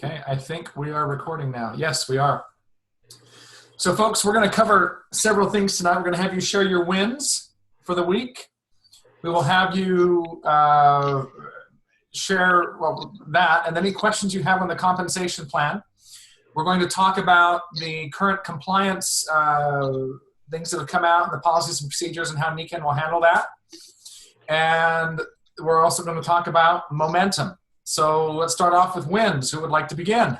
Okay, I think we are recording now. Yes, we are. So folks, we're going to cover several things tonight. We're going to have you share your wins for the week. We will have you share that and any questions you have on the compensation plan. We're going to talk about the current compliance things that have come out and the policies and procedures and how NECAN will handle that. And we're also going to talk about momentum. So let's start off with wins. Who would like to begin?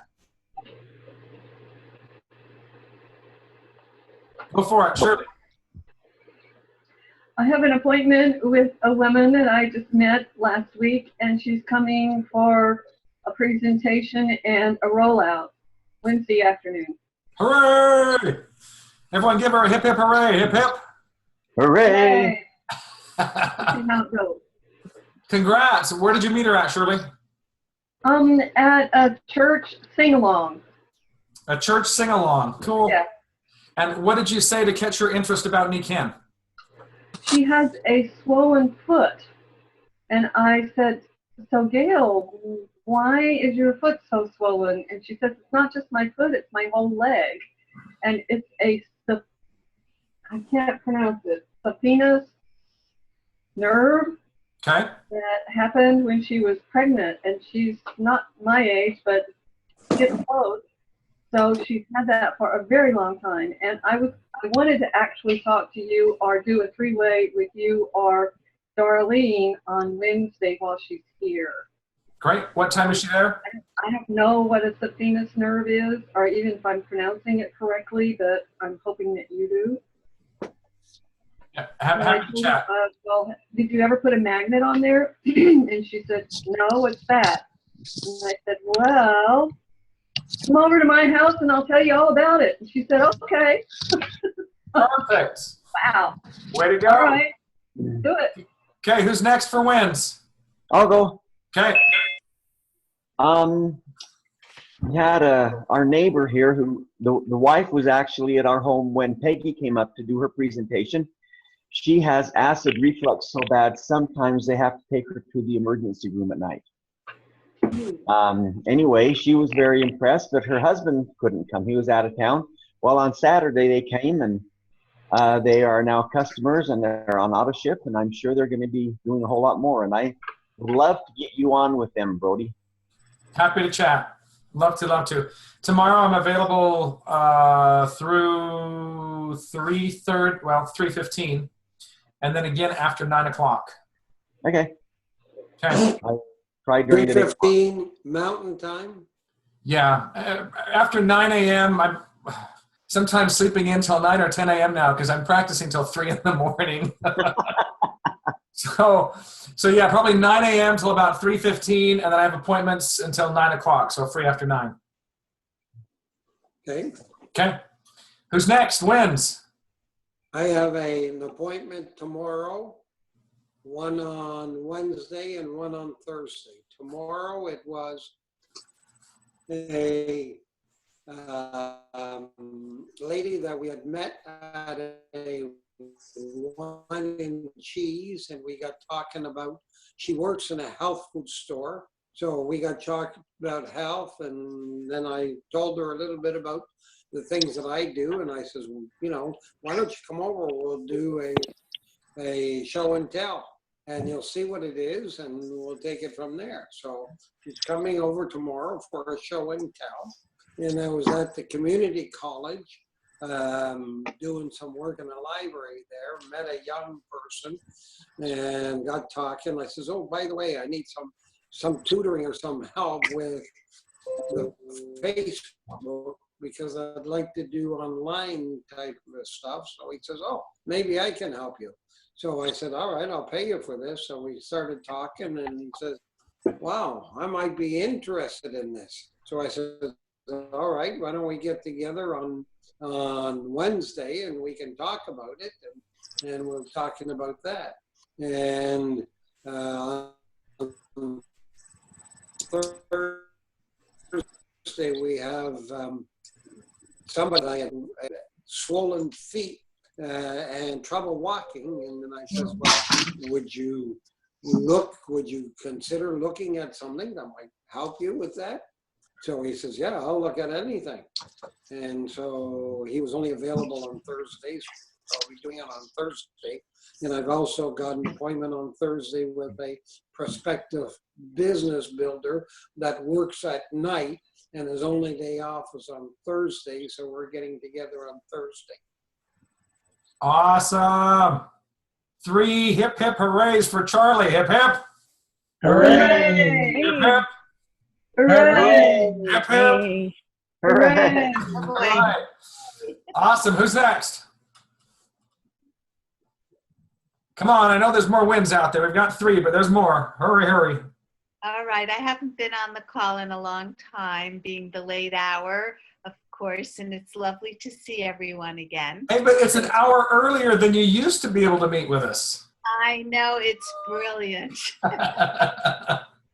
Go for it, Shirley. I have an appointment with a woman that I just met last week, and she's coming for a presentation and a rollout Wednesday afternoon. Hooray! Everyone give her a hip, hip, hooray, hip, hip. Hooray! Let's see how it goes. Congrats. Where did you meet her at, Shirley? At a church sing-along. A church sing-along. Cool. Yeah. And what did you say to catch your interest about NECAN? She has a swollen foot. And I said, so Gail, why is your foot so swollen? And she says, it's not just my foot, it's my whole leg. And it's I can't pronounce it, saphenous nerve. Okay. That happened when she was pregnant, and she's not my age, but getting close. So she's had that for a very long time. And I wanted to actually talk to you or do a three-way with you or Darlene on Wednesday while she's here. Great. What time is she there? I don't know what a saphenous nerve is, or even if I'm pronouncing it correctly, but I'm hoping that you do. Yeah, happy to chat. Well, did you ever put a magnet on there? And she said, no, what's that? And I said, well, come over to my house and I'll tell you all about it. And she said, okay. Perfect. Wow. Way to go. All right. Do it. Okay, who's next for wins? I'll go. Okay. We had our neighbor here who the wife was actually at our home when Peggy came up to do her presentation. She has acid reflux so bad sometimes they have to take her to the emergency room at night. Anyway, she was very impressed, but her husband couldn't come. He was out of town. Well, on Saturday they came, and they are now customers, and they're on auto ship, and I'm sure they're going to be doing a whole lot more. And I would love to get you on with them, Brody. Happy to chat. Love to. Tomorrow I'm available through 3:15, and then again after 9 o'clock. Okay. Okay. I'll try during 3:15 Mountain Time? Yeah. After 9 a.m., I'm sometimes sleeping in till 9 or 10 a.m. now because I'm practicing till 3 in the morning. So yeah, probably 9 a.m. till about 3:15, and then I have appointments until 9 o'clock, so free after 9. Okay. Okay. Who's next? Wins. I have an appointment tomorrow, one on Wednesday and one on Thursday. Tomorrow it was a lady that we had met at a wine and cheese, and we got talking about, she works in a health food store, so we got talking about health, and then I told her a little bit about the things that I do, and I says, well, you know, why don't you come over, we'll do a show and tell, and you'll see what it is, and we'll take it from there. So she's coming over tomorrow for a show and tell, and I was at the community college doing some work in the library there, met a young person and got talking. I says, oh, by the way, I need some tutoring or some help with the Facebook because I'd like to do online type of stuff. So he says, oh, maybe I can help you. So I said, all right, I'll pay you for this. So we started talking, and he says, wow, I might be interested in this. So I said, all right, why don't we get together on Wednesday and we can talk about it, and we're talking about that. And Thursday we have somebody that had swollen feet and trouble walking, and then I says, well, would you consider looking at something that might help you with that? So he says, yeah, I'll look at anything. And so he was only available on Thursdays. I'll be doing it on Thursday. And I've also got an appointment on Thursday with a prospective business builder that works at night, and his only day off is on Thursday. So we're getting together on Thursday. Awesome. 3 hip hip hoorays for Charlie. Hip hip. Hooray! Hip hip. Hooray! Hip hip. Hooray! All right. Awesome. Who's next? Come on. I know there's more wins out there. We've got 3, but there's more. Hurry, hurry. All right, I haven't been on the call in a long time, being the late hour, of course, and it's lovely to see everyone again. Hey, but it's an hour earlier than you used to be able to meet with us. I know, it's brilliant.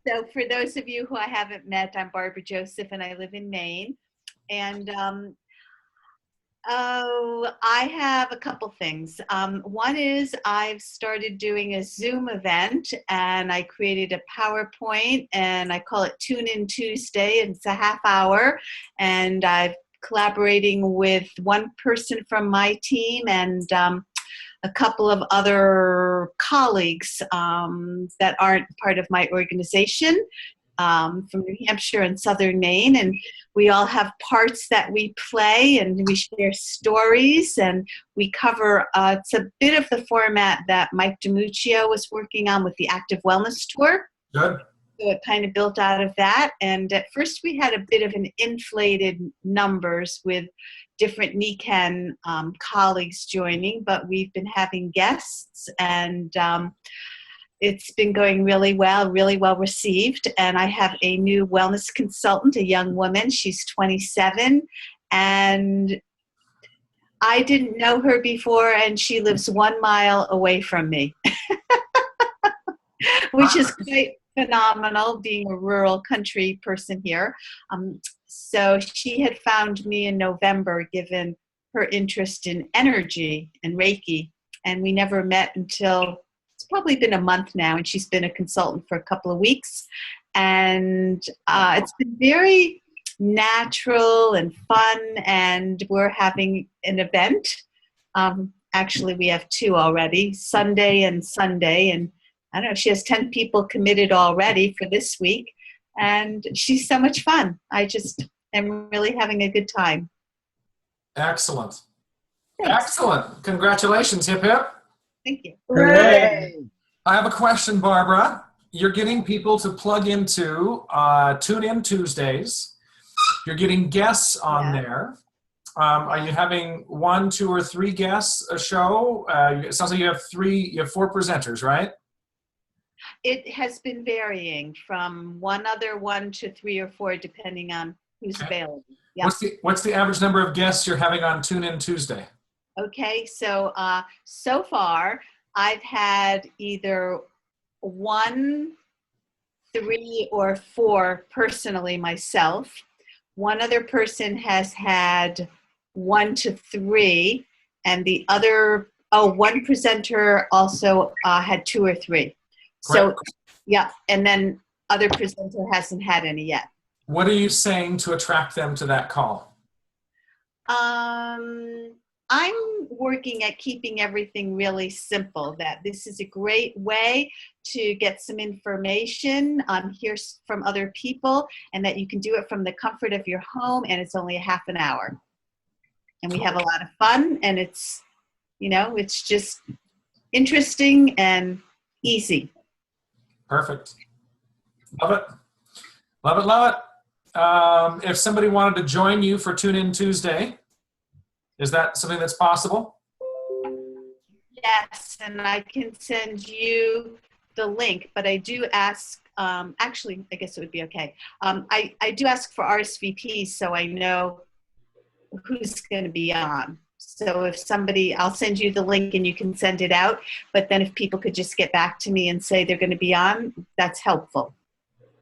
So for those of you who I haven't met, I'm Barbara Joseph and I live in Maine. And I have a couple things. One is I've started doing a Zoom event and I created a PowerPoint and I call it Tune In Tuesday. And it's a half hour and I'm collaborating with one person from my team and a couple of other colleagues that aren't part of my organization. From New Hampshire and Southern Maine, and we all have parts that we play and we share stories and we cover, it's a bit of the format that Mike DiMuccio was working on with the Active Wellness Tour. Good. So it kind of built out of that. And at first we had a bit of an inflated numbers with different NECAN colleagues joining, but we've been having guests and it's been going really well received. And I have a new wellness consultant, a young woman. She's 27. And I didn't know her before, and she lives 1 mile away from me, which is quite phenomenal, being a rural country person here. So she had found me in November, given her interest in energy and Reiki. And we never met until it's probably been a month now, and she's been a consultant for a couple of weeks. And it's been very natural and fun, and we're having an event. Actually, we have 2 already, Sunday and Sunday. And I don't know, she has 10 people committed already for this week. And she's so much fun. I just am really having a good time. Excellent. Thanks. Excellent. Congratulations, hip hip. Thank you. Hooray! I have a question, Barbara. You're getting people to plug into Tune In Tuesdays. You're getting guests on there. Are you having 1, 2, or 3 guests a show? It sounds like you have 4 presenters, right? It has been varying from 1 to 3 or 4, depending on who's available. Yeah. What's the average number of guests you're having on Tune In Tuesday? Okay, so so far I've had either 1, 3, or 4 personally myself. One other person has had 1 to 3, and the other, one presenter also had 2 or 3. So, yeah, and then other presenter hasn't had any yet. What are you saying to attract them to that call? I'm working at keeping everything really simple, that this is a great way to get some information, hear from other people, and that you can do it from the comfort of your home, and it's only a half an hour. And we have a lot of fun, and it's, it's just interesting and easy. Perfect. Love it. Love it, love it. If somebody wanted to join you for Tune In Tuesday, is that something that's possible? Yes, and I can send you the link, but I do ask, actually, I guess it would be okay. I do ask for RSVPs so I know who's going to be on. So if somebody, I'll send you the link and you can send it out, but then if people could just get back to me and say they're going to be on, that's helpful.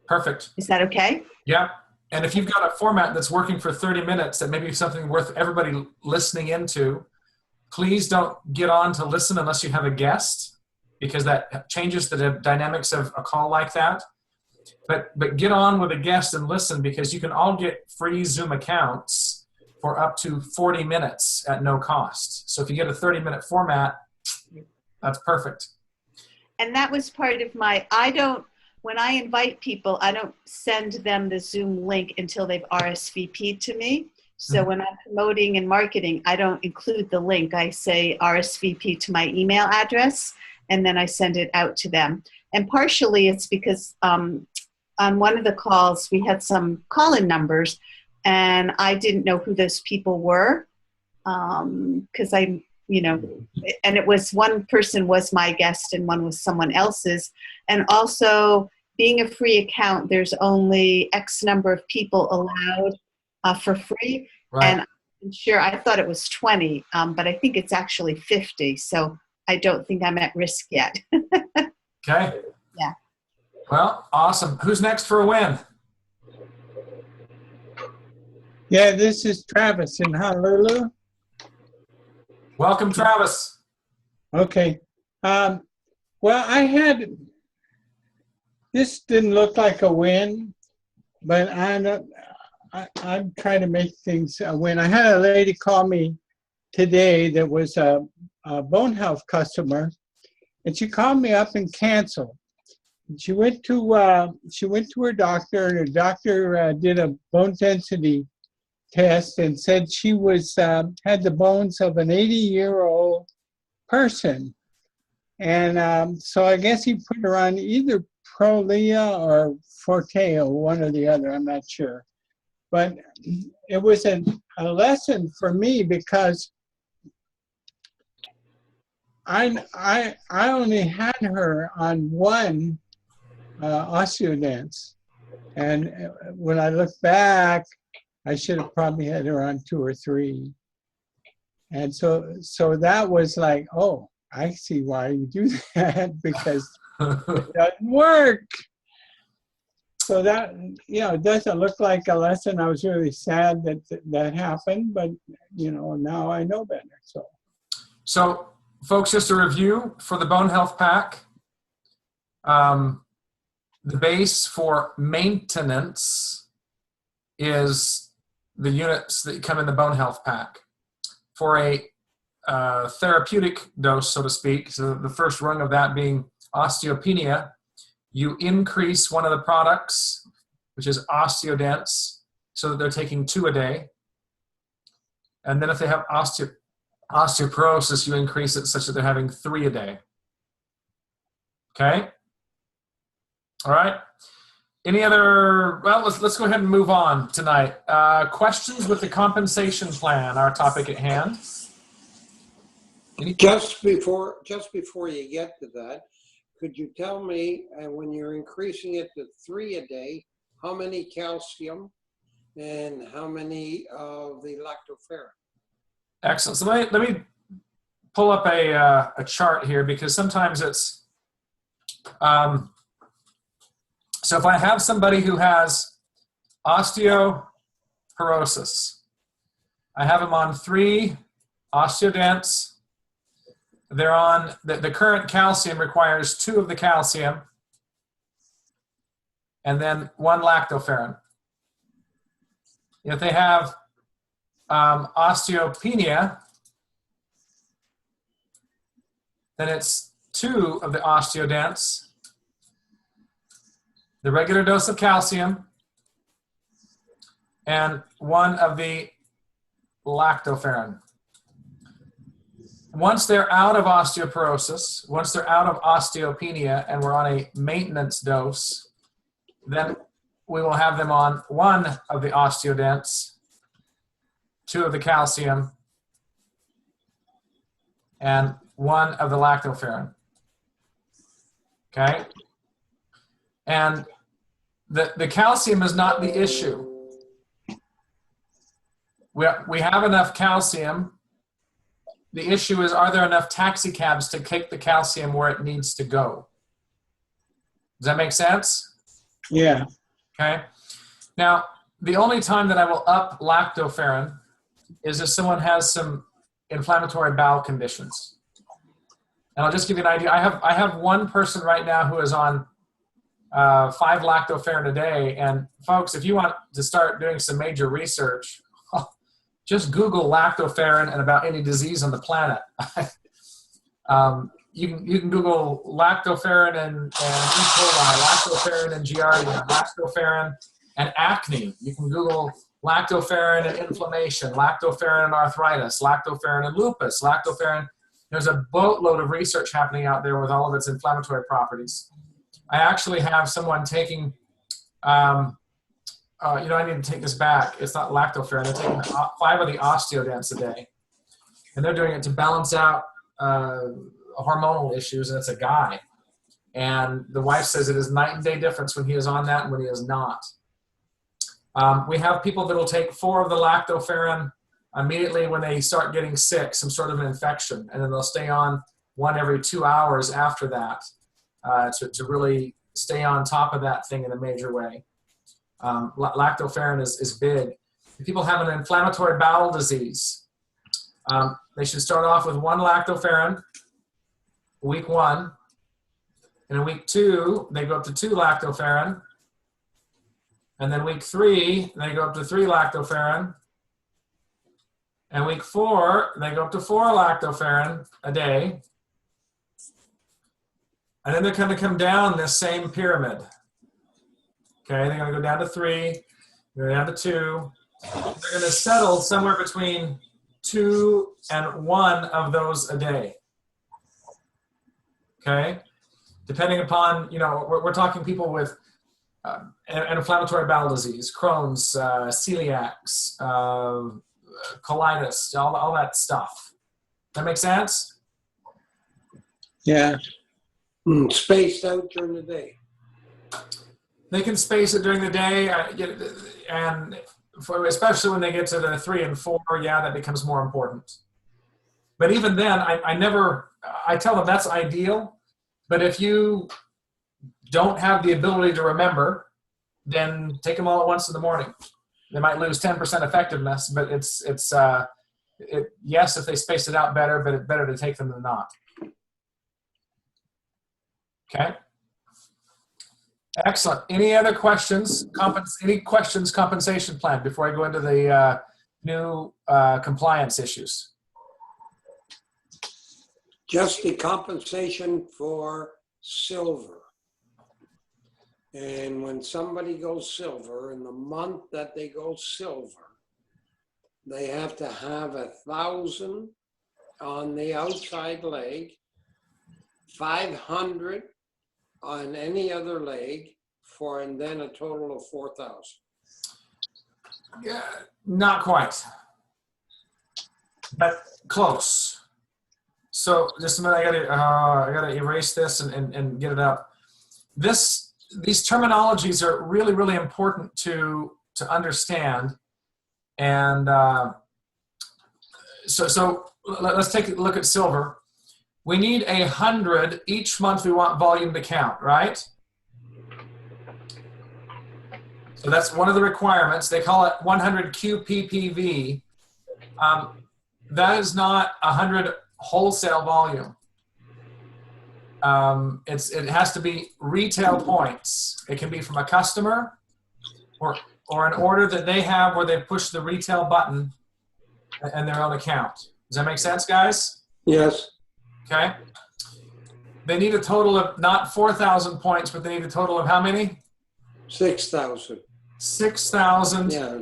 Perfect. Is that okay? Yeah. And if you've got a format that's working for 30 minutes that may be something worth everybody listening into, please don't get on to listen unless you have a guest, because that changes the dynamics of a call like that. But get on with a guest and listen, because you can all get free Zoom accounts for up to 40 minutes at no cost. So if you get a 30-minute format, that's perfect. And that was part of when I invite people, I don't send them the Zoom link until they've RSVP'd to me. So when I'm promoting and marketing, I don't include the link. I say RSVP to my email address, and then I send it out to them. And partially it's because on one of the calls, we had some call-in numbers, and I didn't know who those people were, because and it was one person was my guest and one was someone else's. And also, being a free account, there's only X number of people allowed for free. Right. And I'm sure, I thought it was 20, but I think it's actually 50. So I don't think I'm at risk yet. Okay. Yeah. Well, awesome. Who's next for a win? Yeah, this is Travis in Honolulu. Welcome, Travis. Okay. Well, this didn't look like a win, but I'm trying to make things a win. I had a lady call me today that was a bone health customer, and she called me up and canceled. She went to her doctor, and her doctor did a bone density test and said she had the bones of an 80-year-old person. And so I guess he put her on either Prolia or Forteo, one or the other, I'm not sure. But it was a lesson for me, because I only had her on one osteodents. And when I look back, I should have probably had her on 2 or 3. And so that was like, oh, I see why you do that, because it doesn't work. So that, it doesn't look like a lesson. I was really sad that happened, but, now I know better. So folks, just a review for the Bone Health Pack. The base for maintenance is the units that come in the Bone Health Pack. For a therapeutic dose, so to speak, so the first rung of that being osteopenia, you increase one of the products, which is OsteoDense, so that they're taking 2 a day. And then if they have osteoporosis, you increase it such that they're having 3 a day. Okay? All right. Any other, well, let's go ahead and move on tonight. Questions with the compensation plan, our topic at hand. Just before you get to that, could you tell me, when you're increasing it to 3 a day, how many calcium and how many of the lactoferrin? Excellent. So let me pull up a chart here, because sometimes it's, so if I have somebody who has osteoporosis, I have them on 3 OsteoDents. They're on, the current calcium requires 2 of the calcium and then 1 lactoferrin. If they have osteopenia, then it's 2 of the OsteoDents, the regular dose of calcium, and 1 of the lactoferrin. Once they're out of osteoporosis, once they're out of osteopenia, and we're on a maintenance dose, then we will have them on 1 of the OsteoDents, 2 of the calcium, and 1 of the lactoferrin. Okay? And the calcium is not the issue. We have enough calcium. The issue is, are there enough taxi cabs to take the calcium where it needs to go? Does that make sense? Yeah. Okay. Now, the only time that I will up lactoferrin is if someone has some inflammatory bowel conditions. And I'll just give you an idea. I have one person right now who is on 5 lactoferrin a day. And folks, if you want to start doing some major research, just Google lactoferrin and about any disease on the planet. You can Google lactoferrin and E. coli, lactoferrin and Giardia, lactoferrin and acne. You can Google lactoferrin and inflammation, lactoferrin and arthritis, lactoferrin and lupus, lactoferrin. There's a boatload of research happening out there with all of its inflammatory properties. I actually have someone taking, I need to take this back. It's not lactoferrin. They're taking 5 of the osteodents a day. And they're doing it to balance out hormonal issues, and it's a guy. And the wife says it is night and day difference when he is on that and when he is not. We have people that will take 4 of the lactoferrin immediately when they start getting sick, some sort of an infection, and then they'll stay on 1 every 2 hours after that to really stay on top of that thing in a major way. Lactoferrin is big. If people have an inflammatory bowel disease, they should start off with 1 lactoferrin, week 1, and in week 2, they go up to 2 lactoferrin, and then week 3, they go up to 3 lactoferrin, and week 4, they go up to 4 lactoferrin a day, and then they're going to come down this same pyramid. Okay, they're going to go down to 3, they're down to 2. They're going to settle somewhere between 2 and 1 of those a day. Okay, depending upon, we're talking people with an inflammatory bowel disease, Crohn's, celiacs, colitis, all that stuff. That make sense? Yeah. Spaced out during the day. They can space it during the day, and especially when they get to the 3 and 4, yeah, that becomes more important. But even then, I tell them that's ideal. But if you don't have the ability to remember, then take them all at once in the morning. They might lose 10% effectiveness, but yes, if they space it out better, but it's better to take them than not. Okay. Excellent. Any other questions? Any questions, compensation plan, before I go into the new compliance issues? Just the compensation for silver. And when somebody goes silver, in the month that they go silver, they have to have 1,000 on the outside leg, 500 on any other leg, and then a total of 4,000. Yeah, not quite, but close. So just a minute, I gotta erase this and get it up. These terminologies are really, really important to understand. And so let's take a look at silver. We need 100 each month. We want volume to count, right? So that's one of the requirements. They call it 100 QPPV. That is not 100 wholesale volume. It has to be retail points. It can be from a customer or an order that they have where they push the retail button in their own account. Does that make sense, guys? Yes. Okay. They need a total of not 4,000 points, but they need a total of how many? 6,000. 6,000 Yeah.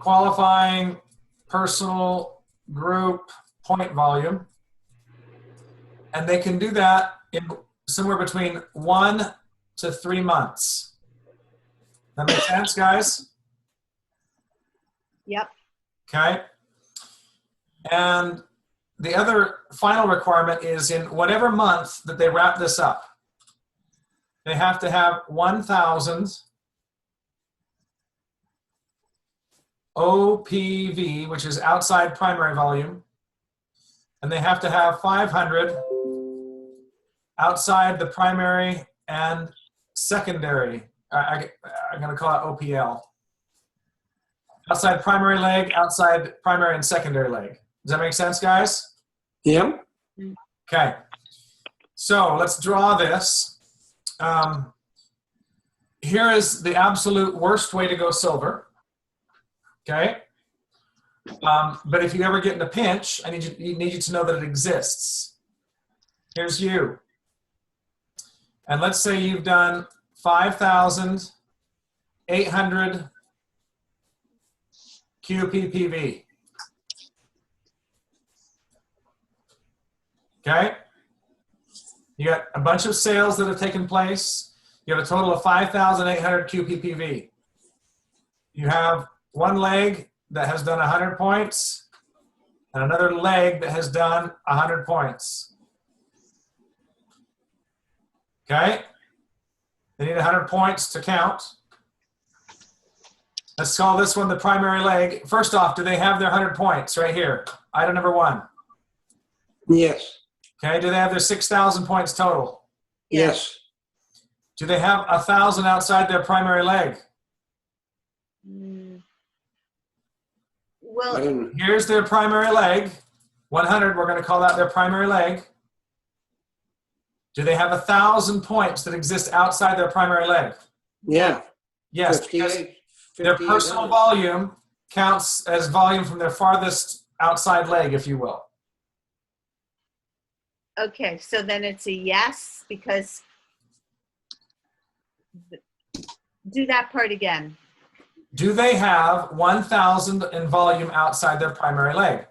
qualifying personal group point volume. And they can do that in somewhere between 1 to 3 months. That makes sense, guys? Yep. Okay. And the other final requirement is in whatever month that they wrap this up, they have to have 1,000 OPV, which is outside primary volume, and they have to have 500 outside the primary and secondary. I'm going to call it OPL. Outside primary leg, outside primary and secondary leg. Does that make sense, guys? Yep. Okay. So let's draw this. here is the absolute worst way to go silver. Okay. But if you ever get in a pinch, I need you to know that it exists. Here's you. And let's say you've done 5,800 QPPV. Okay? You got a bunch of sales that have taken place. You have a total of 5,800 QPPV. You have one leg that has done 100 points and another leg that has done 100 points. Okay? They need 100 points to count. Let's call this one the primary leg. First off, do they have their 100 points right here? Item number 1. Yes. Okay, do they have their 6,000 points total? Yes. Do they have 1,000 outside their primary leg? Well, Here's their primary leg. 100, we're going to call that their primary leg. Do they have 1,000 points that exist outside their primary leg? Yeah. Yes, because 58, their personal volume counts as volume from their farthest outside leg, if you will. okay, so then it's a yes, because do that part again. Do they have 1,000 in volume outside their primary leg?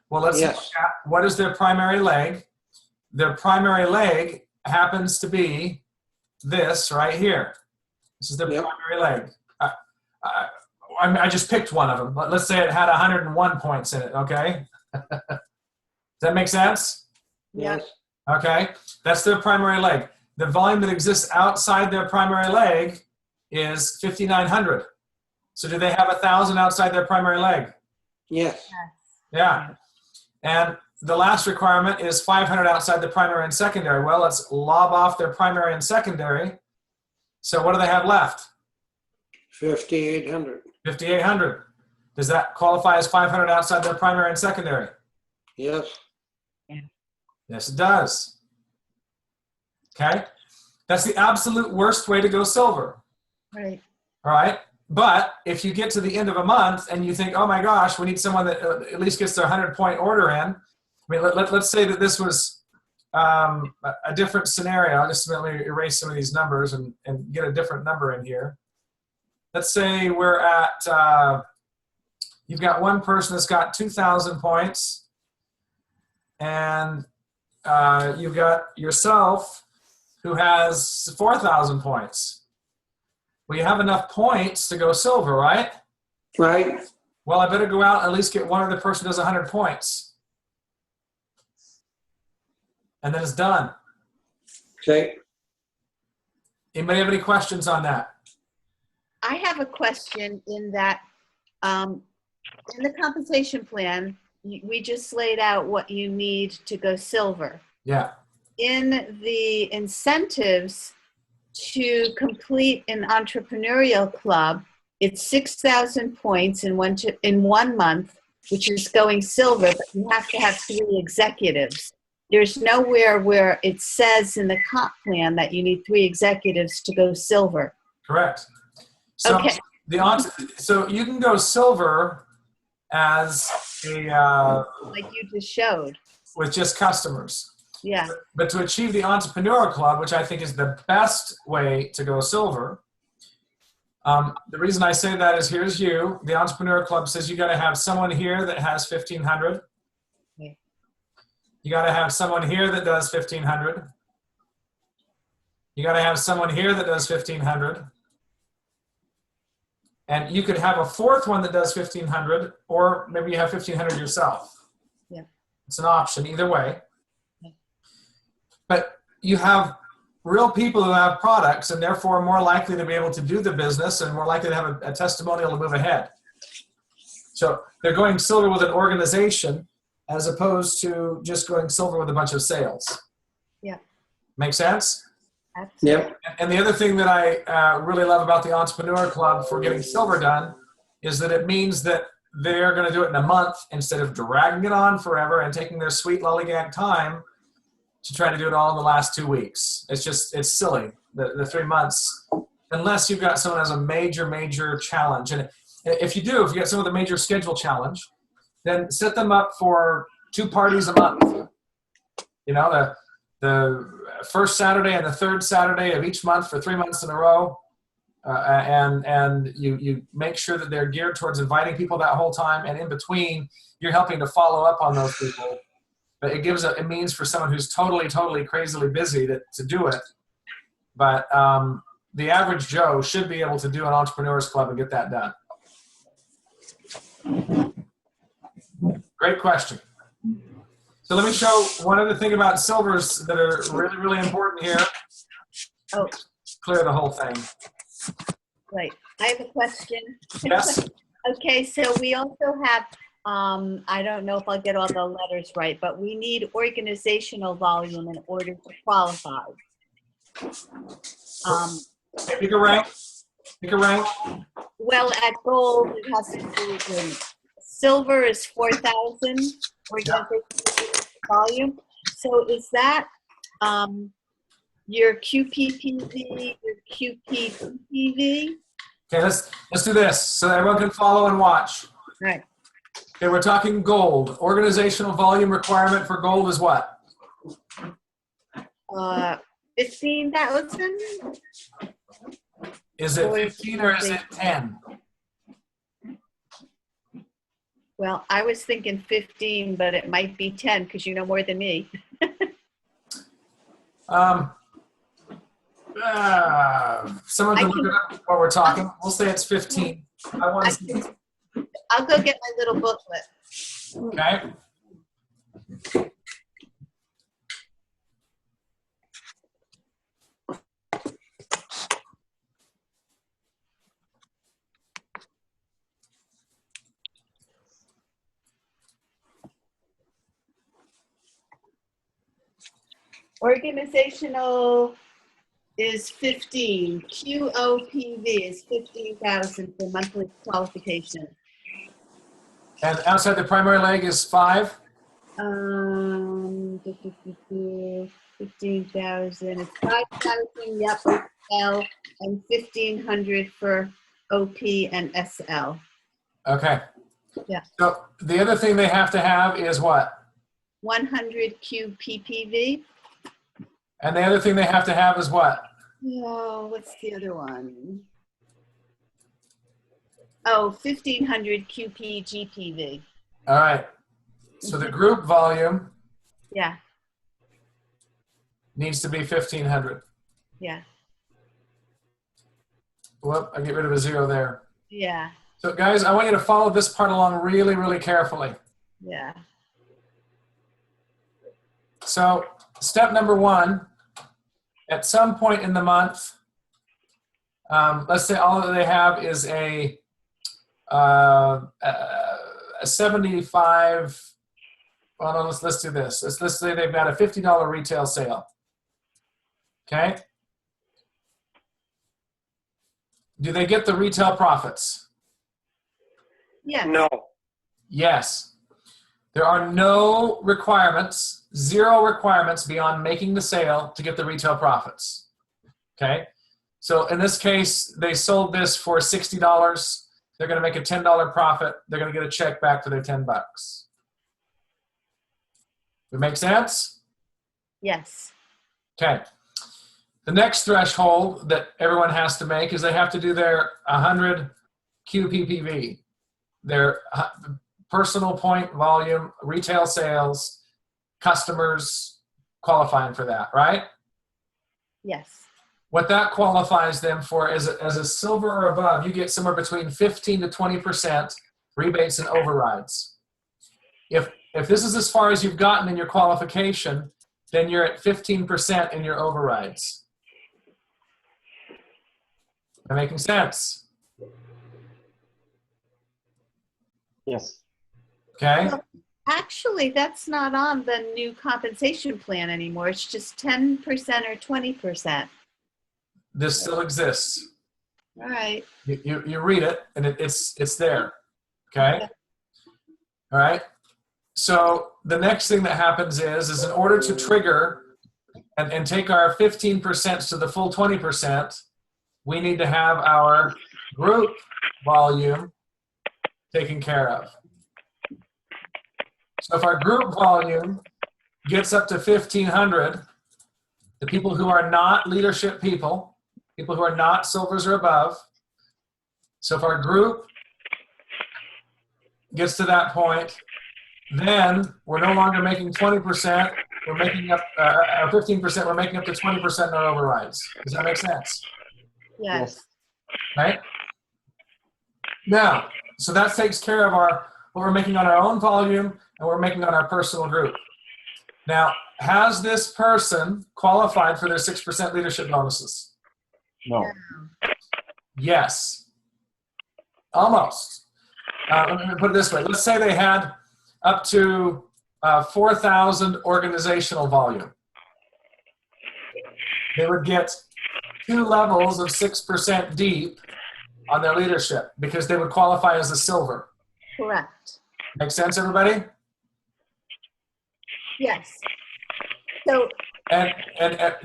Well, let's Yes. look at what is their primary leg. Their primary leg happens to be this right here. This is their Yep. primary leg. I just picked one of them. But let's say it had 101 points in it, okay? Does that make sense? Yes. Okay, that's their primary leg. The volume that exists outside their primary leg is 5,900. So do they have 1,000 outside their primary leg? Yes. Yeah. And the last requirement is 500 outside the primary and secondary. Well, let's lob off their primary and secondary. So what do they have left? 5,800. 5,800. Does that qualify as 500 outside their primary and secondary? Yes. Yes, it does. Okay. That's the absolute worst way to go silver. Right. All right. But if you get to the end of a month and you think, oh my gosh, we need someone that at least gets their 100-point order in. I mean, let's say that this was a different scenario. I'll just let me erase some of these numbers and get a different number in here. Let's say we're at, you've got one person that's got 2,000 points, and you've got yourself who has 4,000 points. Well, you have enough points to go silver, right? Right. Well, I better go out and at least get one other person who does 100 points. And then it's done. Okay. Anybody have any questions on that? I have a question in that, in the compensation plan, we just laid out what you need to go silver. Yeah. In the incentives to complete an entrepreneurial club, it's 6,000 points in 1 month, which is going silver, but you have to have 3 executives. There's nowhere where it says in the comp plan that you need 3 executives to go silver. Correct. So Okay. So you can go silver as a Like you just showed. with just customers. Yeah. But to achieve the entrepreneur club, which I think is the best way to go silver, the reason I say that is here's you. The entrepreneur club says you got to have someone here that has 1,500. Okay. You got to have someone here that does 1,500. You got to have someone here that does 1,500. And you could have a 4th one that does 1,500, or maybe you have 1,500 yourself. Yeah. It's an option either way. But you have real people who have products and therefore more likely to be able to do the business and more likely to have a testimonial to move ahead. So they're going silver with an organization as opposed to just going silver with a bunch of sales. Yeah. Make sense? Absolutely. Yep. And the other thing that I really love about the Entrepreneur Club for getting silver done is that it means that they're going to do it in a month instead of dragging it on forever and taking their sweet lollygag time to try to do it all in the last 2 weeks. It's silly. The 3 months unless you've got someone who has a major challenge. And if you get someone with a major schedule challenge, then set them up for 2 parties a month. You know, the first Saturday and the third Saturday of each month for 3 months in a row. And you make sure that they're geared towards inviting people that whole time, and in between, you're helping to follow up on those people. But it gives a means for someone who's totally crazily busy to do it. But the average Joe should be able to do an entrepreneurs club and get that done. Great question. So let me show one other thing about silvers that are really important here. Oh, Clear the whole thing. right. I have a question. Yes? Okay, so we also have, I don't know if I'll get all the letters right, but we need organizational volume in order to qualify. Pick a rank. Pick a rank. Well, at gold, it has to do with silver is 4,000 organizational volume. So is that your QPPV, your QPPV? Okay, let's do this so that everyone can follow and watch. Right. Okay, we're talking gold. Organizational volume requirement for gold is what? 15,000? Is it 15 or is it 10? Well, I was thinking 15, but it might be 10 because you know more than me. Someone can look it up while we're talking. We'll say it's 15. I want to see it. I'll go get my little booklet. Okay. Organizational is 15. QOPV is 15,000 for monthly qualification. And outside the primary leg is 5? 15,000. It's 5,000. Yep. L and 1,500 for OP and SL. Okay. Yeah. So the other thing they have to have is what? 100 QPPV. And the other thing they have to have is what? Oh, what's the other one? Oh, 1,500 QPGPV. All right. So the group volume Yeah, needs to be 1,500. yeah, Whoop, I get rid of a 0 there. yeah, So guys, I want you to follow this part along really carefully. yeah. So step number 1, at some point in the month, let's say all that they have is a 75, well, no, let's do this. Let's say they've got a $50 retail sale. Okay? Do they get the retail profits? Yeah. No. Yes. There are no requirements, 0 requirements beyond making the sale to get the retail profits. Okay? So in this case, they sold this for $60. They're going to make a $10 profit. They're going to get a check back for their $10. Does it make sense? Yes. Okay. The next threshold that everyone has to make is they have to do their 100 QPPV, their personal point volume, retail sales, customers qualifying for that, right? Yes. What that qualifies them for is as a silver or above, you get somewhere between 15 to 20% rebates and overrides. If this is as far as you've gotten in your qualification, then you're at 15% in your overrides. Am I making sense? Yes. Okay. Well, actually, that's not on the new compensation plan anymore. It's just 10% or 20%. This still exists. All right. You read it, and it's there. Okay. All right. So the next thing that happens is in order to trigger and take our 15% to the full 20%, we need to have our group volume taken care of. So if our group volume gets up to 1,500, the people who are not leadership people, people who are not silvers or above, so if our group gets to that point, then we're no longer making 20%, we're making up, or 15%, we're making up to 20% in our overrides. Does that make sense? Yes. Right? Now, so that takes care of our what we're making on our own volume and we're making on our personal group. Now, has this person qualified for their 6% leadership bonuses? No. Yes. Almost. Let me put it this way. Let's say they had up to 4,000 organizational volume. They would get 2 levels of 6% deep on their leadership because they would qualify as a silver. Correct. Make sense, everybody? Yes. So, And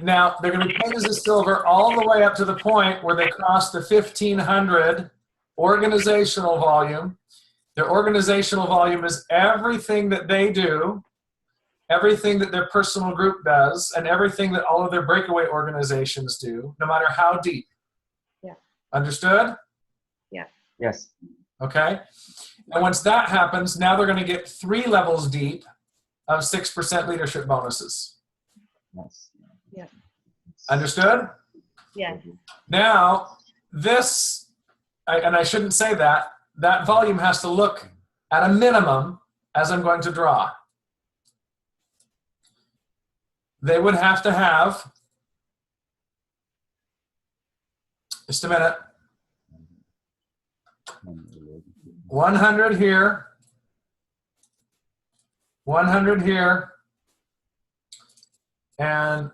now they're going to be paid as a silver all the way up to the point where they cross the 1,500 organizational volume. Their organizational volume is everything that they do, everything that their personal group does, and everything that all of their breakaway organizations do, no matter how deep. Yeah. Understood? Yeah. Yes. Okay. And once that happens, now they're going to get 3 levels deep of 6% leadership bonuses. Yes. Yeah. Understood? Yeah. Now, this, and I shouldn't say that, that volume has to look at a minimum as I'm going to draw. They would have to have, just a minute, 100 here, 100 here, and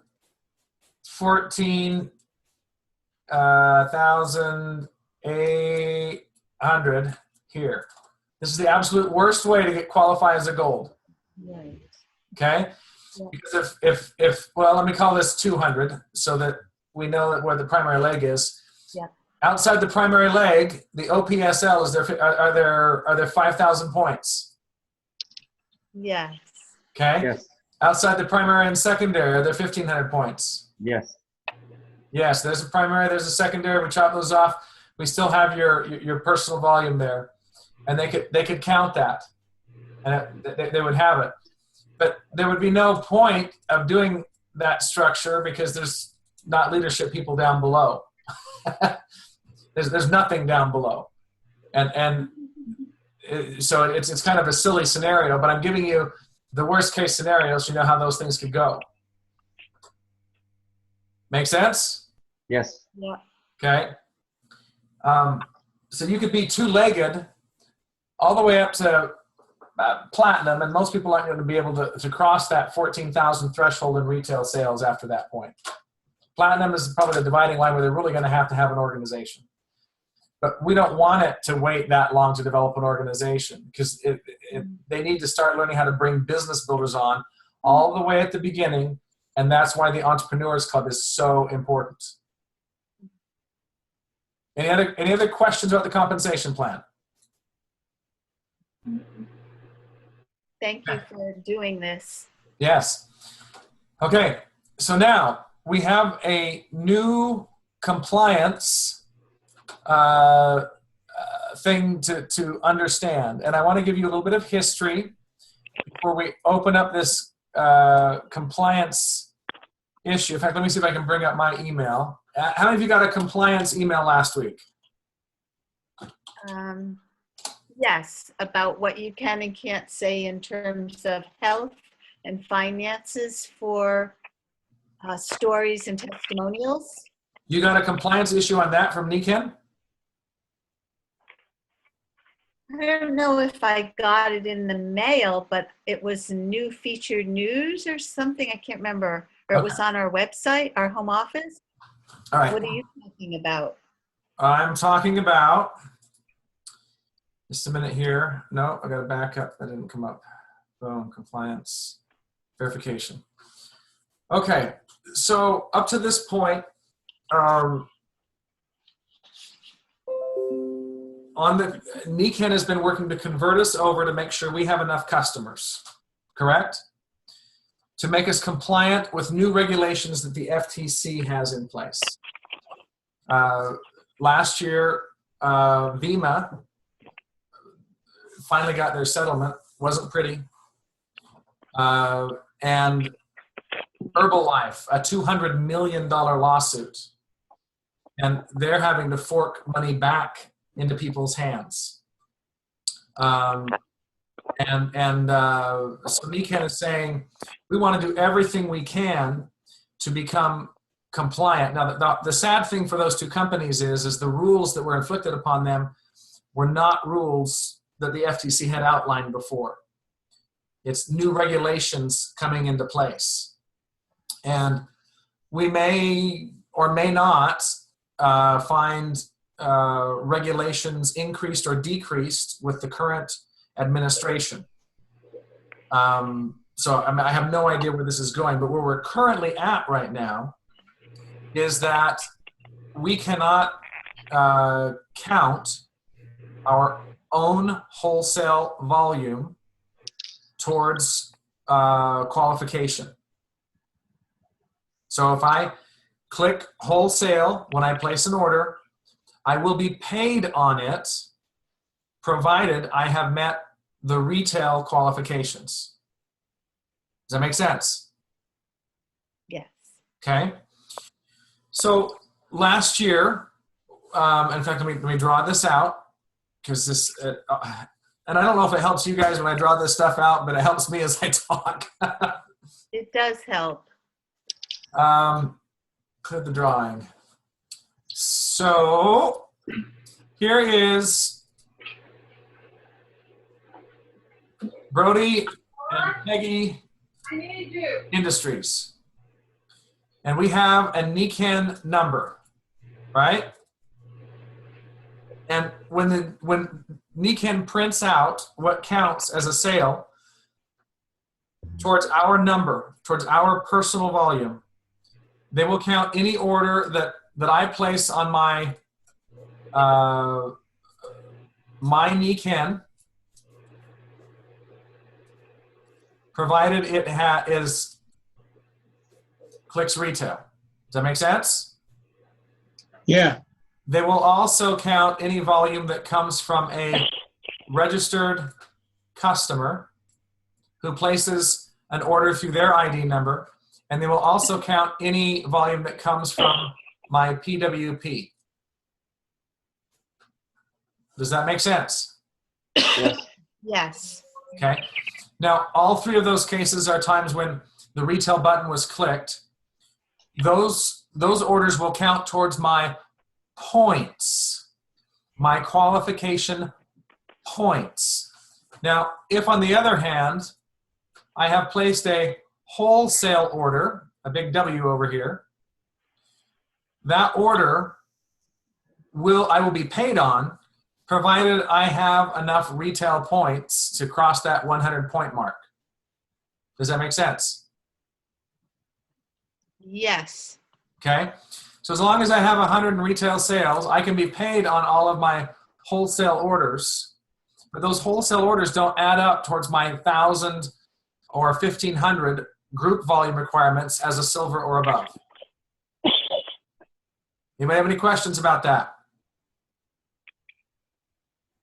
14,800 here. This is the absolute worst way to get qualified as a gold. Right. Okay? Yeah. Because if well, let me call this 200 so that we know that where the primary leg is. Yeah. Outside the primary leg, the OPSL is there. Are there 5,000 points? Yes. Okay. Yes. Outside the primary and secondary, are there 1,500 points? Yes. Yes. There's a primary. There's a secondary. We chop those off. We still have your personal volume there, and they could count that, and they would have it. But there would be no point of doing that structure because there's not leadership people down below. there's nothing down below, and so it's kind of a silly scenario. But I'm giving you the worst case scenario so you know how those things could go. Make sense? Yes. Yeah. Okay. So you could be 2-legged all the way up to platinum, and most people aren't going to be able to cross that 14,000 threshold in retail sales after that point. Platinum is probably the dividing line where they're really going to have an organization. But we don't want it to wait that long to develop an organization because they need to start learning how to bring business builders on all the way at the beginning, and that's why the Entrepreneurs Club is so important. Any other questions about the compensation plan? Thank you for doing this. Yes. Okay, so now we have a new compliance thing to understand. And I want to give you a little bit of history before we open up this compliance issue. In fact, let me see if I can bring up my email. How many of you got a compliance email last week? Yes, about what you can and can't say in terms of health and finances for stories and testimonials. You got a compliance issue on that from Niken? I don't know if I got it in the mail, but it was new featured news or something. I can't remember. Or it was on our website, our home office. All right. What are you talking about? I'm talking about, just a minute here. No, I got to back up. That didn't come up. Boom, compliance verification. Okay, so up to this point, Nikan has been working to convert us over to make sure we have enough customers, correct? To make us compliant with new regulations that the FTC has in place. Last year, VEMA finally got their settlement. Wasn't pretty. And Herbalife, a $200 million lawsuit. And they're having to fork money back into people's hands. So Nikan is saying, we want to do everything we can to become compliant. Now, the sad thing for those two companies is the rules that were inflicted upon them were not rules that the FTC had outlined before. It's new regulations coming into place. And we may or may not find regulations increased or decreased with the current administration. So I have no idea where this is going, but where we're currently at right now is that we cannot count our own wholesale volume towards qualification. So if I click wholesale when I place an order, I will be paid on it provided I have met the retail qualifications. Does that make sense? Yes. Okay. So last year, in fact, let me draw this out because this, and I don't know if it helps you guys when I draw this stuff out, but it helps me as I talk. It does help. Clear the drawing. So here is Brody and Peggy Industries. And we have a Nikan number, right? And when Nikan prints out what counts as a sale towards our number, towards our personal volume, they will count any order that I place on my my Nikan, provided it is clicks retail. Does that make sense? Yeah. They will also count any volume that comes from a registered customer who places an order through their ID number, and they will also count any volume that comes from my PWP. Does that make sense? Yes. Yes. Okay. Now, all three of those cases are times when the retail button was clicked. Those orders will count towards my points, my qualification points. Now, if on the other hand, I have placed a wholesale order, a big W over here, that order I will be paid on, provided I have enough retail points to cross that 100 point mark. Does that make sense? Yes. Okay. So as long as I have 100 in retail sales, I can be paid on all of my wholesale orders. But those wholesale orders don't add up towards my 1,000 or 1,500 group volume requirements as a silver or above. Anybody have any questions about that?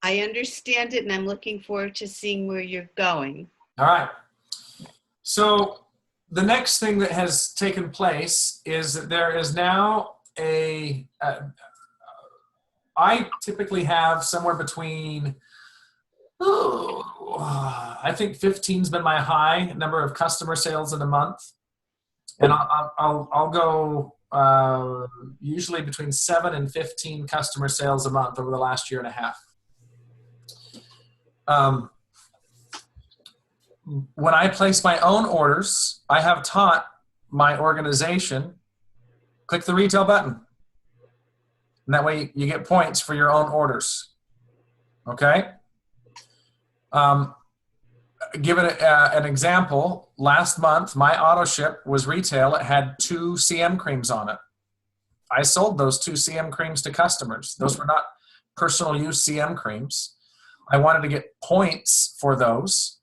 I understand it, and I'm looking forward to seeing where you're going. All right. So the next thing that has taken place is that there is now I typically have somewhere between, I think 15's been my high number of customer sales in a month. And I'll go usually between 7 and 15 customer sales a month over the last year and a half. When I place my own orders, I have taught my organization, click the retail button. And that way you get points for your own orders. Okay? Give it an example. Last month, my auto ship was retail. It had 2 CM creams on it. I sold those 2 CM creams to customers. Those were not personal use CM creams. I wanted to get points for those.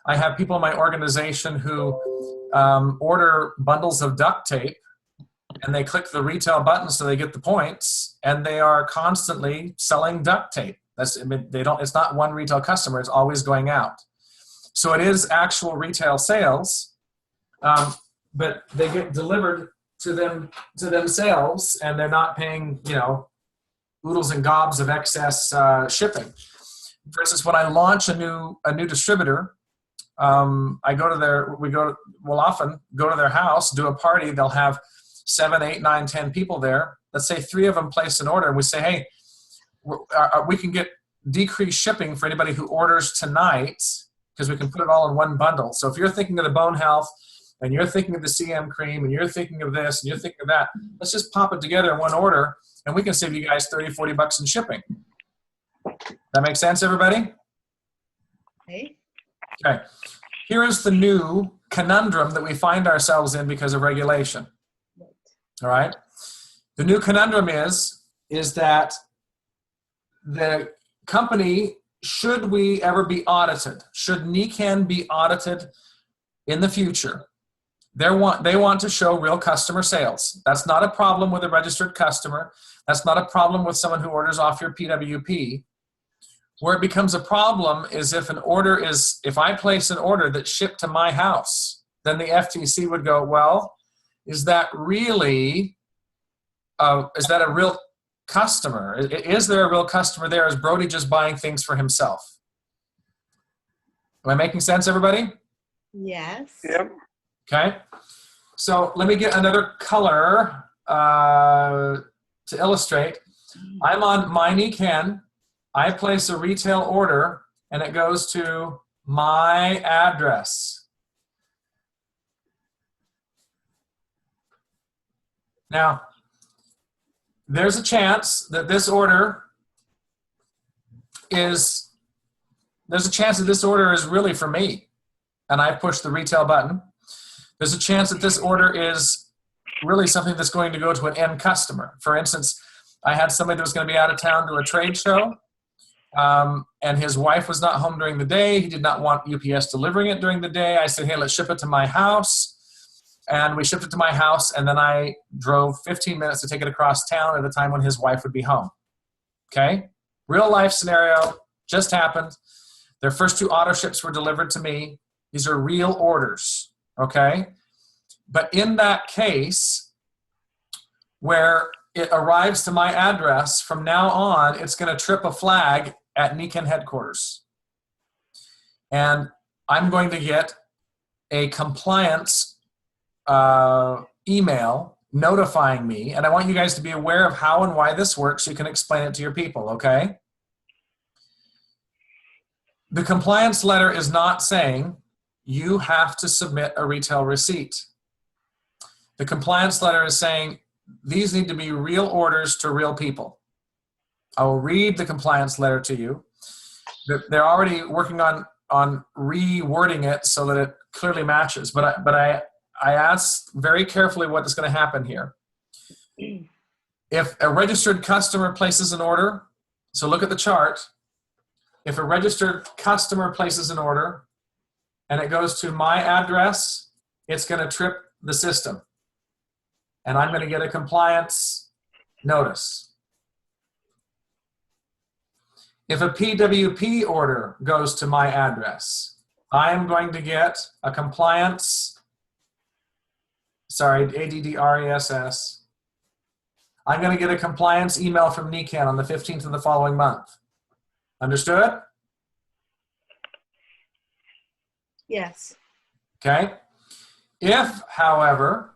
I have people in my organization who order bundles of duct tape, and they click the retail button so they get the points, and they are constantly selling duct tape. It's not one retail customer, it's always going out. So it is actual retail sales, but they get delivered to themselves, and they're not paying, oodles and gobs of excess shipping. For instance, when I launch a new distributor, we'll often go to their house, do a party. They'll have 7, 8, 9, 10 people there. Let's say 3 of them place an order, and we say, hey, we can get decreased shipping for anybody who orders tonight, because we can put it all in one bundle. So if you're thinking of the bone health, and you're thinking of the CM cream, and you're thinking of this, and you're thinking of that, let's just pop it together in one order, and we can save you guys $30, $40 in shipping. That make sense, everybody? Okay. Okay. Here is the new conundrum that we find ourselves in because of regulation. All right. The new conundrum is that the company, should we ever be audited? Should NECAN be audited in the future? They want to show real customer sales. That's not a problem with a registered customer. That's not a problem with someone who orders off your PWP. Where it becomes a problem is if I place an order that's shipped to my house, then the FTC would go, well, is that a real customer? Is there a real customer there? Is Brody just buying things for himself? Am I making sense, everybody? Yes. Yep. Okay. So let me get another color to illustrate. I'm on my NECAN. I place a retail order, and it goes to my address. Now, there's a chance that this order is really for me, and I push the retail button. There's a chance that this order is really something that's going to go to an end customer. For instance, I had somebody that was going to be out of town to a trade show, and his wife was not home during the day. He did not want UPS delivering it during the day. I said, hey, let's ship it to my house. And we shipped it to my house, and then I drove 15 minutes to take it across town at a time when his wife would be home. Okay? Real life scenario, just happened. Their first 2 auto ships were delivered to me. These are real orders, okay? But in that case, where it arrives to my address, from now on, it's going to trip a flag at NECAN headquarters. And I'm going to get a compliance email notifying me, and I want you guys to be aware of how and why this works so you can explain it to your people, okay? The compliance letter is not saying you have to submit a retail receipt. The compliance letter is saying these need to be real orders to real people. I will read the compliance letter to you. They're already working on rewording it so that it clearly matches, but I asked very carefully what is going to happen here. If a registered customer places an order, so look at the chart. If a registered customer places an order and it goes to my address, it's going to trip the system. And I'm going to get a compliance notice. If a PWP order goes to my address, I am going to get a ADDRESS. I'm going to get a compliance email from NECAN on the 15th of the following month. Understood? Yes. Okay. If, however,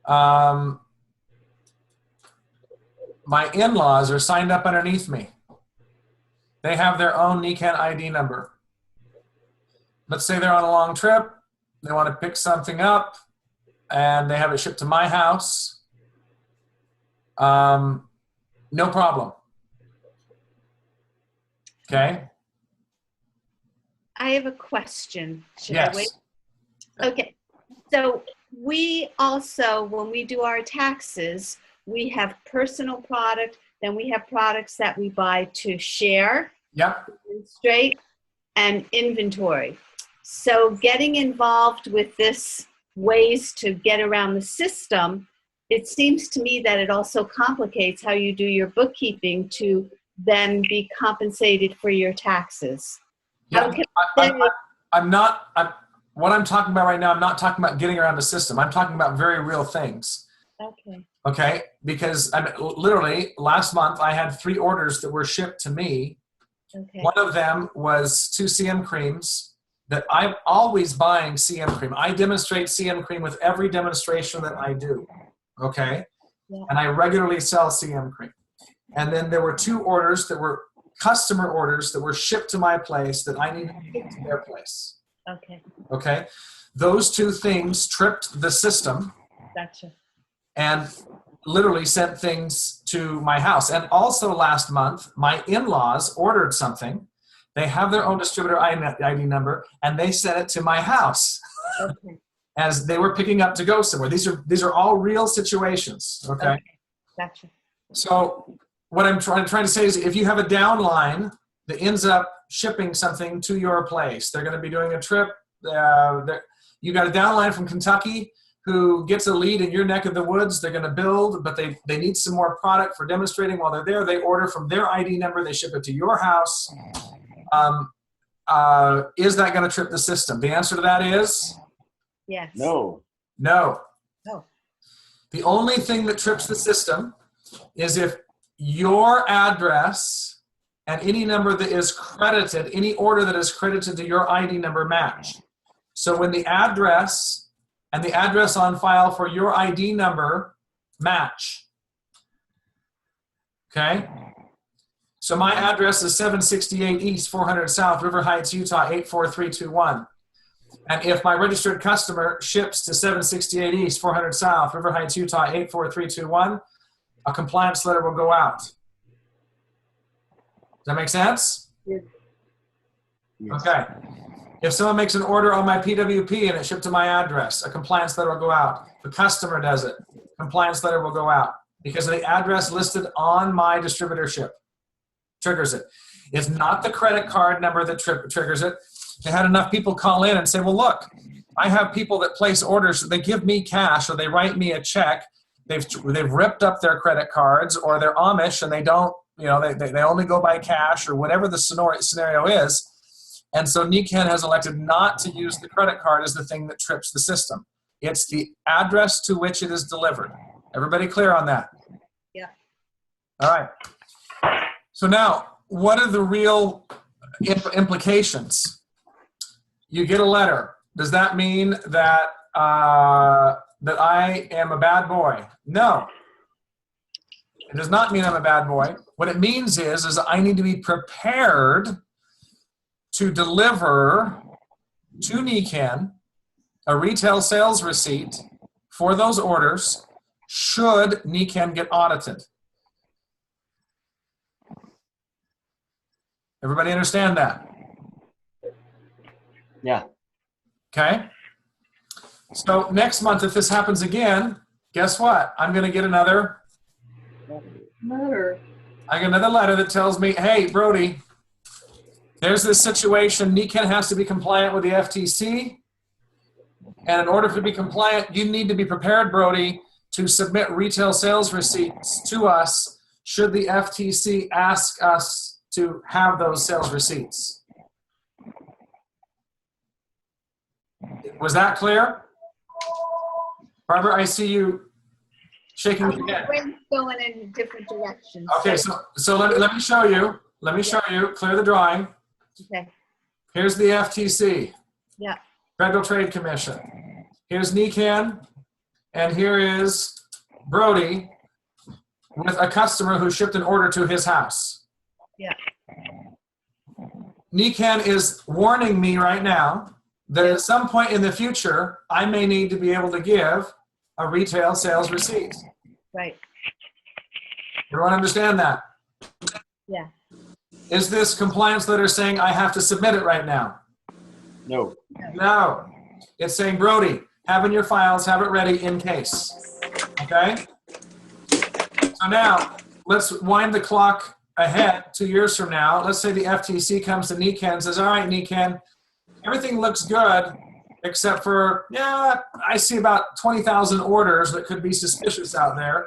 my in-laws are signed up underneath me, they have their own NECAN ID number. Let's say they're on a long trip, they want to pick something up, and they have it shipped to my house. No problem. Okay? I have a question. Should Yes. I wait? Okay. So we also, when we do our taxes, we have personal product, Then we have products that we buy to share, Yep. demonstrate, and inventory. So getting involved with this ways to get around the system, it seems to me that it also complicates how you do your bookkeeping to then be compensated for your taxes. Yeah. How can What I'm talking about right now, I'm not talking about getting around the system. I'm talking about very real things. Okay. Okay, because literally last month I had 3 orders that were shipped to me. Okay. One of them was 2 CM creams that I'm always buying CM cream. I demonstrate CM cream with every demonstration that I do. Okay, Yeah. and I regularly sell CM cream. And then there were 2 orders that were customer orders that were shipped to my place that I needed to get to their place. Okay. Okay, those 2 things tripped the system. Gotcha. And literally sent things to my house. And also last month, my in-laws ordered something. They have their own distributor ID number, and they sent it to my house Okay. as they were picking up to go somewhere. These are all real situations. Okay. Gotcha. So what I'm trying to say is, if you have a downline that ends up shipping something to your place, they're going to be doing a trip. You got a downline from Kentucky who gets a lead in your neck of the woods. They're going to build, but they need some more product for demonstrating while they're there. They order from their ID number. They ship it to your house. Is that going to trip the system? The answer to that is Yes. no. No. The only thing that trips the system is if your address and any number that is credited, any order that is credited to your ID number match. So when the address and the address on file for your ID number match. Okay? So my address is 768 East, 400 South, River Heights, Utah, 84321. And if my registered customer ships to 768 East, 400 South, River Heights, Utah, 84321, a compliance letter will go out. Does that make sense? Yes. Okay. If someone makes an order on my PWP and it's shipped to my address, a compliance letter will go out. The customer does it, compliance letter will go out because of the address listed on my distributorship. Triggers it. It's not the credit card number that triggers it. They had enough people call in and say, well, look, I have people that place orders. They give me cash or they write me a check. They've ripped up their credit cards, or they're Amish and they don't, they only go by cash, or whatever the scenario is. And so NECAN has elected not to use the credit card as the thing that trips the system. It's the address to which it is delivered. Everybody clear on that? Yeah. All right. So now, what are the real implications? You get a letter. Does that mean that that I am a bad boy? No. It does not mean I'm a bad boy. What it means is I need to be prepared to deliver to NECAN a retail sales receipt for those orders should NECAN get audited. Everybody understand that? Yeah. Okay. So next month, if this happens again, guess what? I'm going to get another letter. I get another letter that tells me, hey, Brody, there's this situation. NECAN has to be compliant with the FTC. And in order to be compliant, you need to be prepared, Brody, to submit retail sales receipts to us should the FTC ask us to have those sales receipts. Was that clear? Barbara, I see you shaking your head. Brain's going in different directions. Okay, so let me show you. Let me show you. Clear the drawing. Okay. Here's the FTC. Yeah. Federal Trade Commission. Here's NECAN, and here is Brody with a customer who shipped an order to his house. Yeah. NECAN is warning me right now that at some point in the future, I may need to be able to give a retail sales receipt. Right. Everyone understand that? Yeah. Is this compliance letter saying I have to submit it right now? No. No. It's saying, Brody, have in your files, have it ready in case. Okay? So now, let's wind the clock ahead 2 years from now. Let's say the FTC comes to Nikan and says, all right, Nikan, everything looks good except for, I see about 20,000 orders that could be suspicious out there.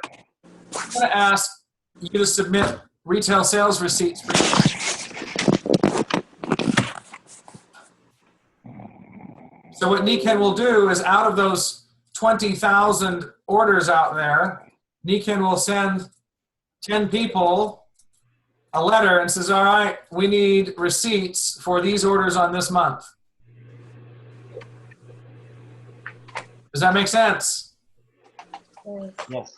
I'm going to ask you to submit retail sales receipts for So what Nikan will do is out of those 20,000 orders out there, Nikan will send 10 people a letter and says, all right, we need receipts for these orders on this month. Does that make sense? Yes.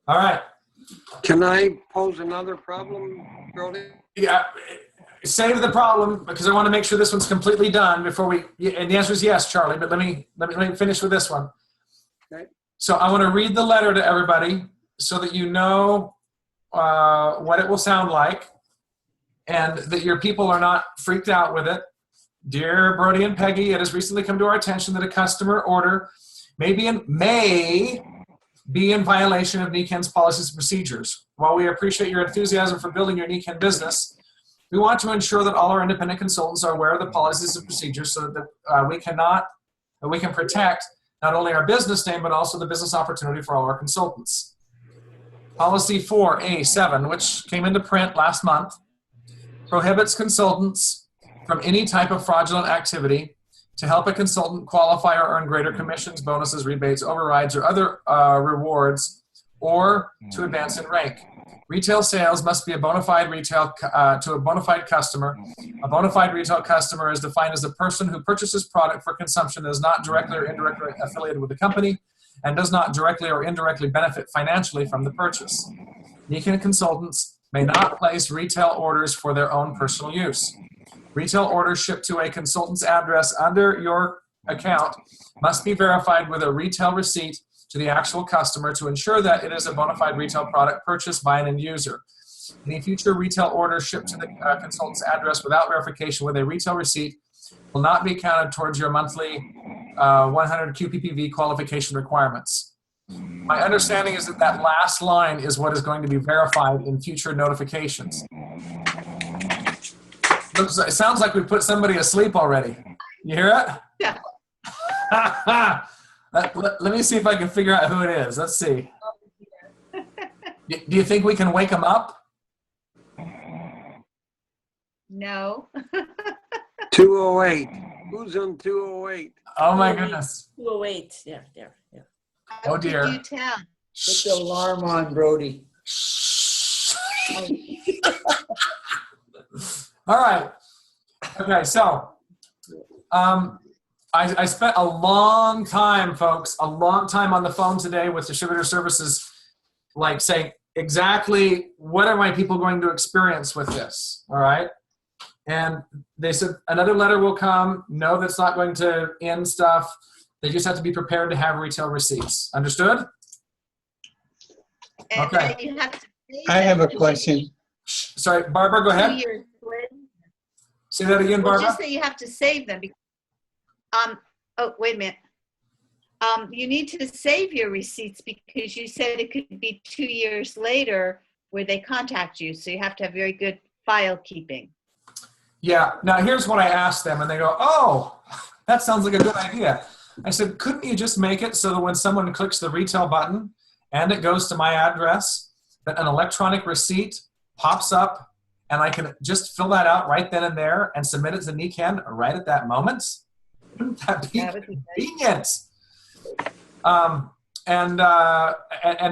All right. Can I pose another problem, Brody? Yeah, save the problem because I want to make sure this one's completely done before we, and the answer is yes, Charlie, but let me finish with this one. Okay. So I want to read the letter to everybody so that you know what it will sound like and that your people are not freaked out with it. Dear Brody and Peggy, it has recently come to our attention that a customer order may be in violation of Nikan's policies and procedures. While we appreciate your enthusiasm for building your Nikan business, we want to ensure that all our independent consultants are aware of the policies and procedures so that we can protect not only our business name, but also the business opportunity for all our consultants. Policy 4A7, which came into print last month, prohibits consultants from any type of fraudulent activity to help a consultant qualify or earn greater commissions, bonuses, rebates, overrides, or other rewards, or to advance in rank. Retail sales must be a bona fide retail to a bona fide customer. A bona fide retail customer is defined as a person who purchases product for consumption that is not directly or indirectly affiliated with the company and does not directly or indirectly benefit financially from the purchase. Nikan consultants may not place retail orders for their own personal use. Retail orders shipped to a consultant's address under your account must be verified with a retail receipt to the actual customer to ensure that it is a bona fide retail product purchased by an end user. Any future retail orders shipped to the consultant's address without verification with a retail receipt will not be counted towards your monthly 100 QPPV qualification requirements. My understanding is that that last line is what is going to be verified in future notifications. It sounds like we put somebody asleep already. You hear it? Yeah. Let me see if I can figure out who it is. Let's see. Do you think we can wake them up? No. 208. Who's on 208? Oh my goodness. 208. Yeah, there. Yeah. Oh dear. Could you tell? Put the alarm on, Brody. All right. Okay, so I spent a long time, folks, a long time on the phone today with distributor services, like saying exactly what are my people going to experience with this, all right? And they said another letter will come. No, that's not going to end stuff. They just have to be prepared to have retail receipts. Understood? And Okay. you have to pay I have a them question. Sorry, Barbara, go 2 ahead. years later. Say that again, Well, Barbara. just that you have to save them. Oh, wait a minute. You need to save your receipts because you said it could be 2 years later where they contact you. So you have to have very good file keeping. Yeah. Now, here's what I asked them, and they go, oh, that sounds like a good idea. I said, couldn't you just make it so that when someone clicks the retail button and it goes to my address, that an electronic receipt pops up and I can just fill that out right then and there and submit it to Nikan right at that moment? Wouldn't that be convenient? And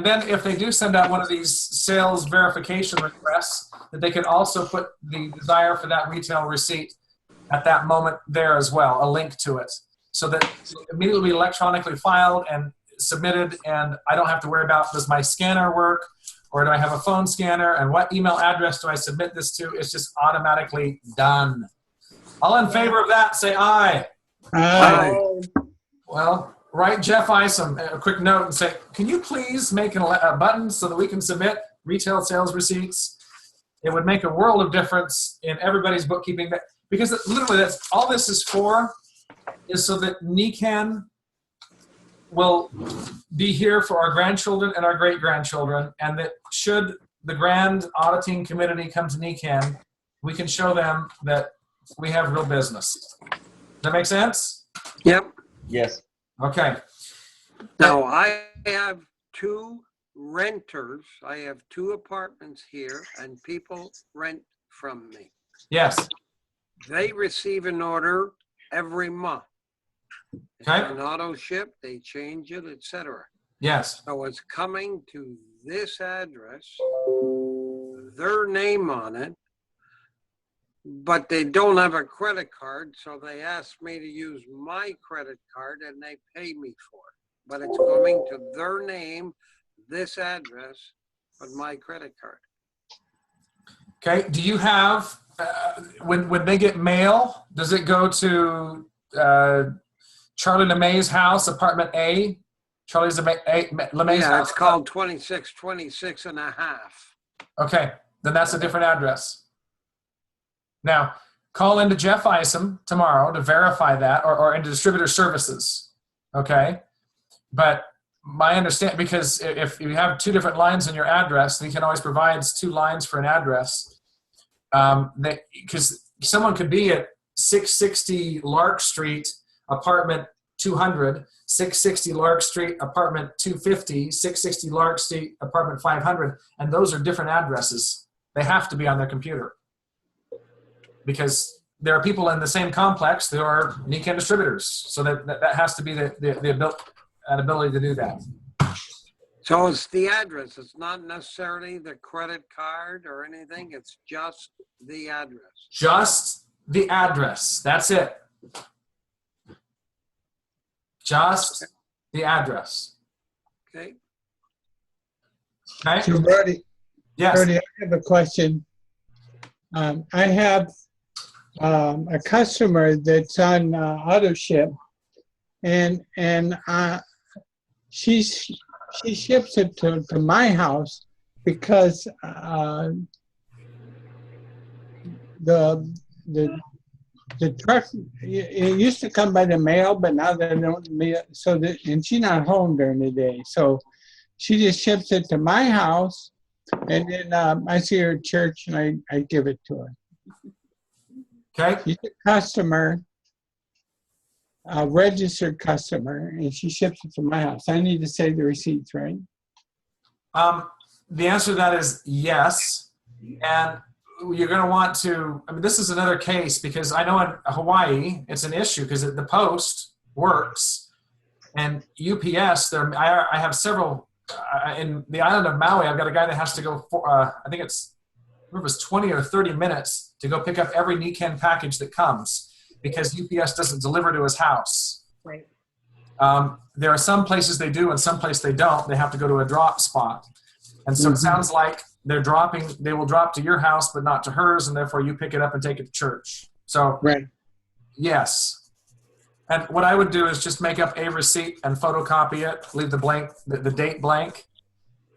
then if they do send out one of these sales verification requests, that they can also put the desire for that retail receipt at that moment there as well, a link to it, so that it's immediately electronically filed and submitted, and I don't have to worry about, does my scanner work, or do I have a phone scanner, and what email address do I submit this to? It's just automatically done. All in favor of that, say aye. Aye. Well, write Jeff Isom a quick note and say, can you please make a button so that we can submit retail sales receipts? It would make a world of difference in everybody's bookkeeping. Because literally, that's all this is for, is so that Nikan will be here for our grandchildren and our great-grandchildren, and that should the grand auditing committee come to NECAN, we can show them that we have real business. Does that make sense? Yep. Yes. Okay. Now, I have 2 renters. I have 2 apartments here, and people rent from me. Yes. They receive an order every month. It's Okay. an auto ship, they change it, etc. Yes. So it's coming to this address, their name on it, but they don't have a credit card, so they ask me to use my credit card and they pay me for it. But it's coming to their name, this address, with my credit card. Okay. Do you have, when they get mail, does it go to Charlie LeMay's house, apartment A? Charlie's LeMay's Yeah, house? it's called 2626 and a half. Okay. Then that's a different address. Now, call into Jeff Isom tomorrow to verify that, or into distributor services. Okay. But my understanding, because if you have 2 different lines in your address, then you can always provide 2 lines for an address. Because someone could be at 660 Lark Street, apartment 200, 660 Lark Street, apartment 250, 660 Lark Street, apartment 500, and those are different addresses. They have to be on their computer. Because there are people in the same complex, there are NECAN distributors. So that has to be the ability to do that. So it's the address. It's not necessarily the credit card or anything. It's just the address. Just the address. That's it. Just the address. Okay. Okay? So Brody, Yes. Brody, I have a question. I have a customer that's on auto ship, and she ships it to my house because the truck, it used to come by the mail, but now they don't mail. And she's not home during the day, so she just ships it to my house, and then I see her at church and I give it to her. Okay. She's a customer, a registered customer, and she ships it to my house. I need to save the receipts, right? The answer to that is yes. And you're going to want to, I mean, this is another case because I know in Hawaii, it's an issue because the post works and UPS, I have several, in the island of Maui, I've got a guy that has to go, I think it was 20 or 30 minutes to go pick up every NECAN package that comes because UPS doesn't deliver to his house. Right. There are some places they do and some places they don't. They have to go to a drop spot. And so it sounds like they will drop to your house, but not to hers, and therefore you pick it up and take it to church. So, Right. Yes. And what I would do is just make up a receipt and photocopy it, leave the date blank,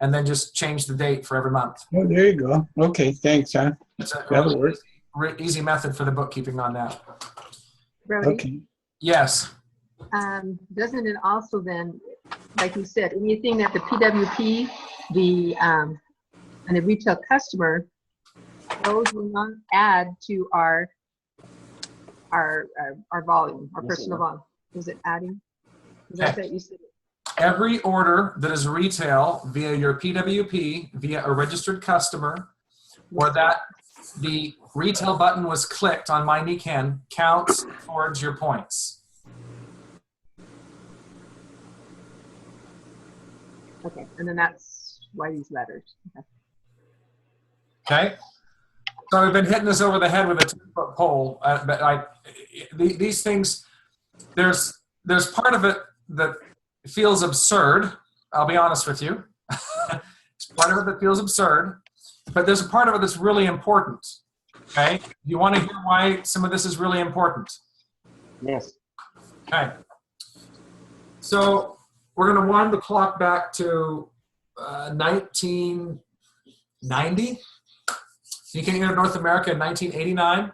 and then just change the date for every month. Oh, there you go. Okay, thanks, huh? It's a That'll work. easy method for the bookkeeping on that. Brody, Okay. Yes. doesn't it also then, like you said, anything that the PWP, and the retail customer, those will not add to our volume, our personal volume. Is it adding? Is that what you said? Every order that is retail via your PWP, via a registered customer, or that the retail button was clicked on My NECAN counts towards your points. Okay, and then that's why these letters. Okay. Okay. So I've been hitting this over the head with a 10-foot pole, but these things, there's part of it that feels absurd. I'll be honest with you. It's part of it that feels absurd, but there's a part of it that's really important. Okay. You want to hear why some of this is really important? Yes. Okay. So we're going to wind the clock back to 1990. NECAN entered North America in 1989.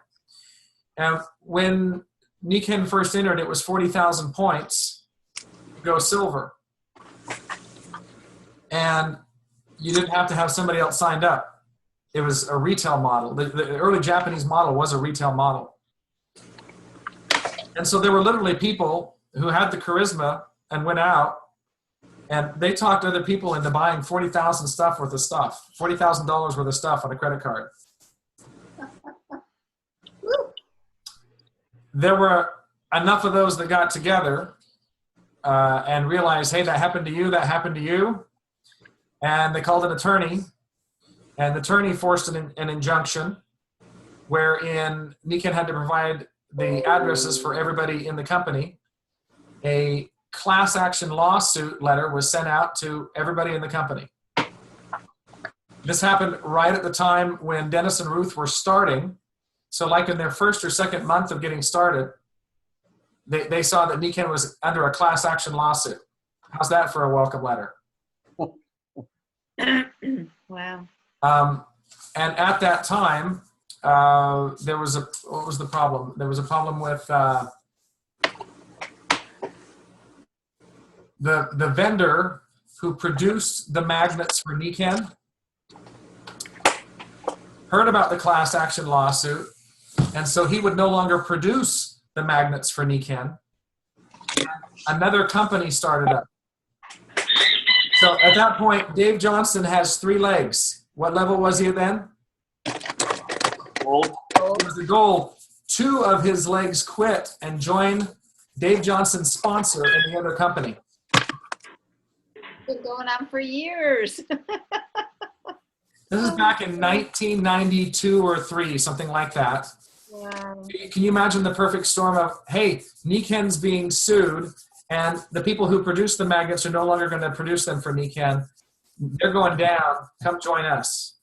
And when NECAN first entered, it was 40,000 points to go silver. And you didn't have to have somebody else signed up. It was a retail model. The early Japanese model was a retail model. And so there were literally people who had the charisma and went out and they talked other people into buying $40,000 worth of stuff on a credit card. There were enough of those that got together and realized, hey, that happened to you, that happened to you. And they called an attorney, and the attorney forced an injunction wherein Nikken had to provide the addresses for everybody in the company. A class action lawsuit letter was sent out to everybody in the company. This happened right at the time when Dennis and Ruth were starting. So like in their first or second month of getting started, they saw that Nikken was under a class action lawsuit. How's that for a welcome letter? Wow. And at that time, there was what was the problem? There was a problem with the vendor who produced the magnets for Nikken heard about the class action lawsuit, and so he would no longer produce the magnets for Nikken. Another company started up. So at that point, Dave Johnson has 3 legs. What level was he then? Gold. He was the gold. 2 of his legs quit and joined Dave Johnson's sponsor in the other company. Been going on for years. This is back in 1992 or 3, something like that. Wow. Can you imagine the perfect storm of, hey, Nikken's being sued, and the people who produce the magnets are no longer going to produce them for Nikken. They're going down. Come join us.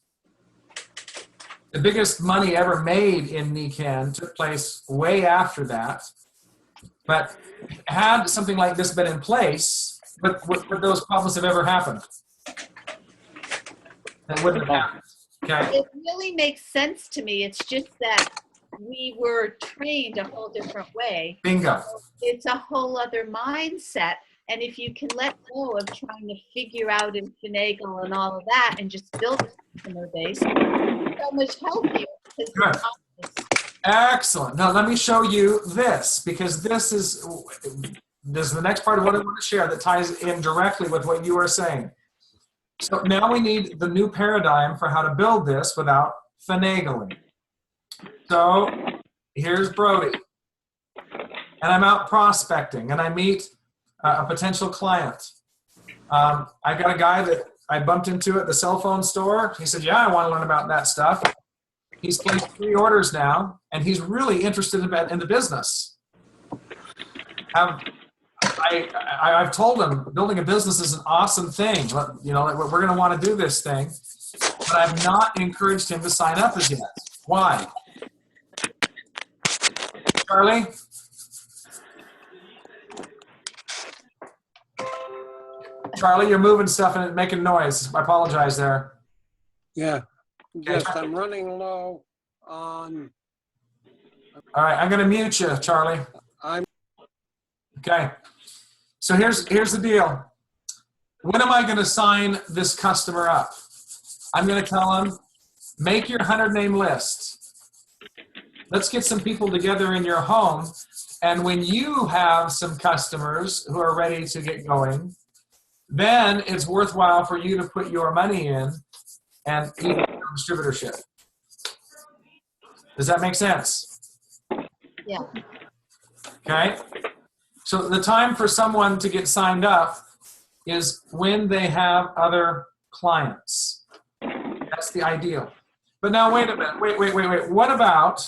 The biggest money ever made in Nikken took place way after that. But had something like this been in place, would those problems have ever happened? That wouldn't have happened. Okay. It really makes sense to me. It's just that we were trained a whole different way. Bingo. So it's a whole other mindset. And if you can let go of trying to figure out and finagle and all of that and just build a customer base, it's so much healthier. Good. Excellent. Now let me show you this, because this is the next part of what I want to share that ties in directly with what you are saying. So now we need the new paradigm for how to build this without finagling. So here's Brody, and I'm out prospecting, and I meet a potential client. I got a guy that I bumped into at the cell phone store. He said, yeah, I want to learn about that stuff. He's placed 3 orders now, and he's really interested in the business. I've told him building a business is an awesome thing. You know, we're going to want to do this thing, but I've not encouraged him to sign up as yet. Why? Charlie? Charlie, you're moving stuff and making noise. I apologize there. Yeah, just I'm running low on. All right, I'm going to mute you, Charlie. Okay. So here's the deal. When am I going to sign this customer up? I'm going to tell him, make your 100-name list. Let's get some people together in your home. And when you have some customers who are ready to get going, then it's worthwhile for you to put your money in and eat distributorship. Does that make sense? Yeah. Okay. So the time for someone to get signed up is when they have other clients. That's the ideal. But now wait a minute. Wait. What about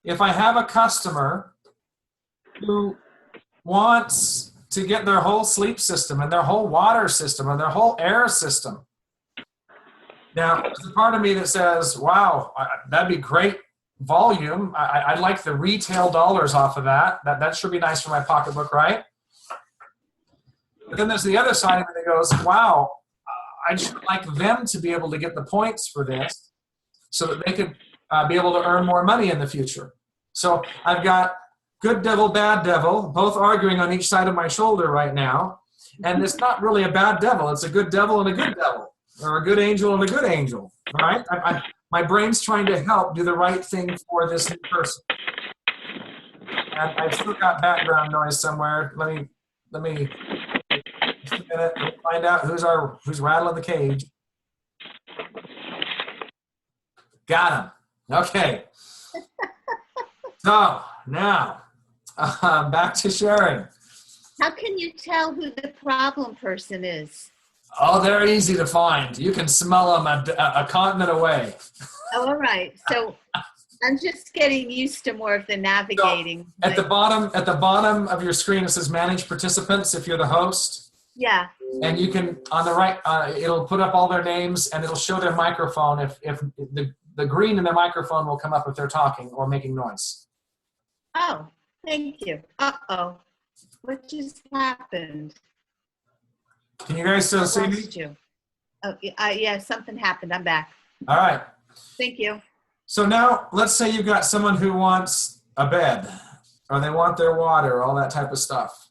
if I have a customer who wants to get their whole sleep system and their whole water system and their whole air system? Now, there's a part of me that says, wow, that'd be great volume. I'd like the retail dollars off of that. That should be nice for my pocketbook, right? But then there's the other side of it that goes, wow, I'd sure like them to be able to get the points for this so that they could be able to earn more money in the future. So I've got good devil, bad devil, both arguing on each side of my shoulder right now. And it's not really a bad devil. It's a good devil and a good devil, or a good angel and a good angel, right? My brain's trying to help do the right thing for this new person. And I've still got background noise somewhere. Let me just a minute, let me find out who's rattling the cage. Got him. Okay. So now back to sharing. How can you tell who the problem person is? Oh, they're easy to find. You can smell them a continent away. Oh, all right. So I'm just getting used to more of the navigating. So at the bottom of your screen, it says Manage Participants if you're the host. Yeah. And you can, on the right, it'll put up all their names and it'll show their microphone. If the green in their microphone will come up if they're talking or making noise. Oh, thank you. Uh-oh. What just happened? Can you guys still see me? You. Oh, yeah, something happened. I'm back. All right. Thank you. So now, let's say you've got someone who wants a bed, or they want their water, all that type of stuff.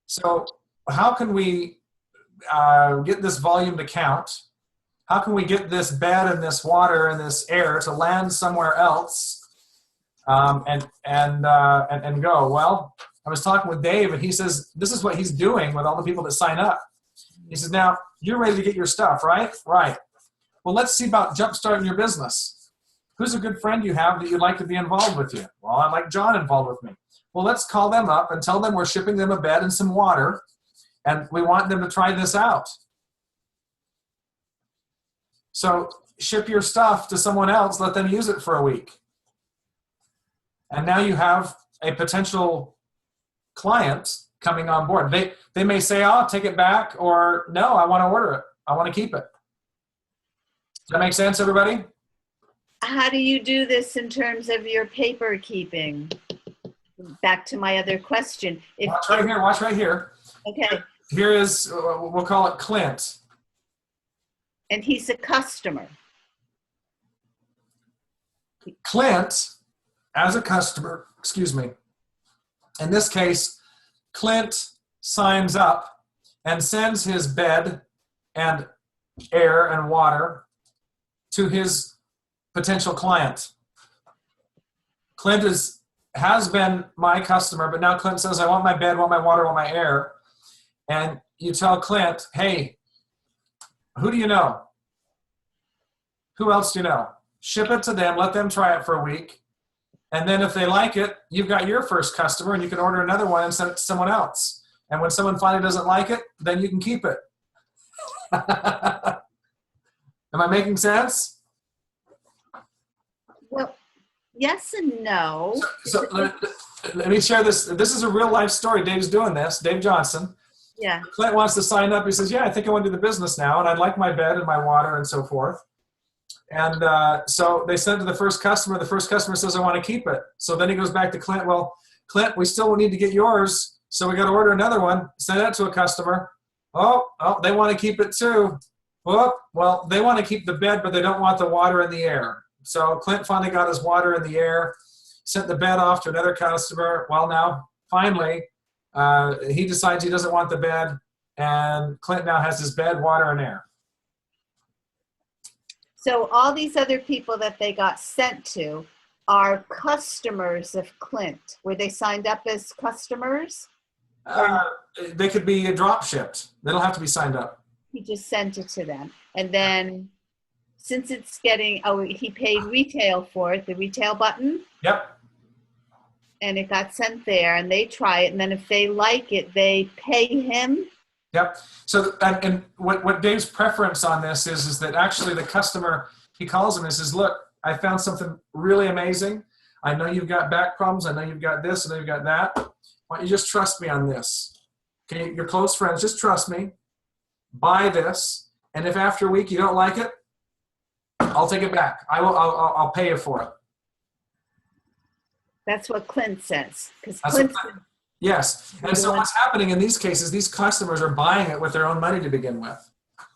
So how can we get this volume to count? How can we get this bed and this water and this air to land somewhere else and go? Well, I was talking with Dave, and he says this is what he's doing with all the people that sign up. He says, now, you're ready to get your stuff, right? Right. Well, let's see about jumpstarting your business. Who's a good friend you have that you'd like to be involved with you? Well, I'd like John involved with me. Well, let's call them up and tell them we're shipping them a bed and some water, and we want them to try this out. So ship your stuff to someone else, let them use it for a week. And now you have a potential client coming on board. They may say, oh, I'll take it back, or no, I want to order it. I want to keep it. Does that make sense, everybody? How do you do this in terms of your paper keeping? Back to my other question. Watch right here. Okay. Here is, we'll call it Clint. And he's a customer. Clint, as a customer, excuse me, in this case, Clint signs up and sends his bed and air and water to his potential client. Clint has been my customer, but now Clint says, I want my bed, want my water, want my air. And you tell Clint, hey, who do you know? Who else do you know? Ship it to them, let them try it for a week. And then if they like it, you've got your first customer, and you can order another one and send it to someone else. And when someone finally doesn't like it, then you can keep it. Am I making sense? Well, yes and no. So let me share this. This is a real life story. Dave's doing this, Dave Johnson. Yeah. Clint wants to sign up. He says, yeah, I think I want to do the business now, and I'd like my bed and my water and so forth. And so they send it to the first customer. The first customer says, I want to keep it. So then he goes back to Clint. Well, Clint, we still need to get yours, so we got to order another one. Send that to a customer. Oh, they want to keep it too. Well, they want to keep the bed, but they don't want the water and the air. So Clint finally got his water and the air, sent the bed off to another customer. Well, now, finally, he decides he doesn't want the bed, and Clint now has his bed, water, and air. So all these other people that they got sent to are customers of Clint. Were they signed up as customers? They could be drop shipped. They don't have to be signed up. He just sent it to them. And then since it's getting, he paid retail for it, the retail button. Yep. And it got sent there, and they try it. And then if they like it, they pay him. Yep. So, and what Dave's preference on this is that actually the customer, he calls him and says, look, I found something really amazing. I know you've got back problems. I know you've got this. I know you've got that. Why don't you just trust me on this? Okay, your close friends, just trust me. Buy this. And if after a week you don't like it, I'll take it back. I'll pay you for it. That's what Clint says. Because yes. And so what's happening in these cases, these customers are buying it with their own money to begin with.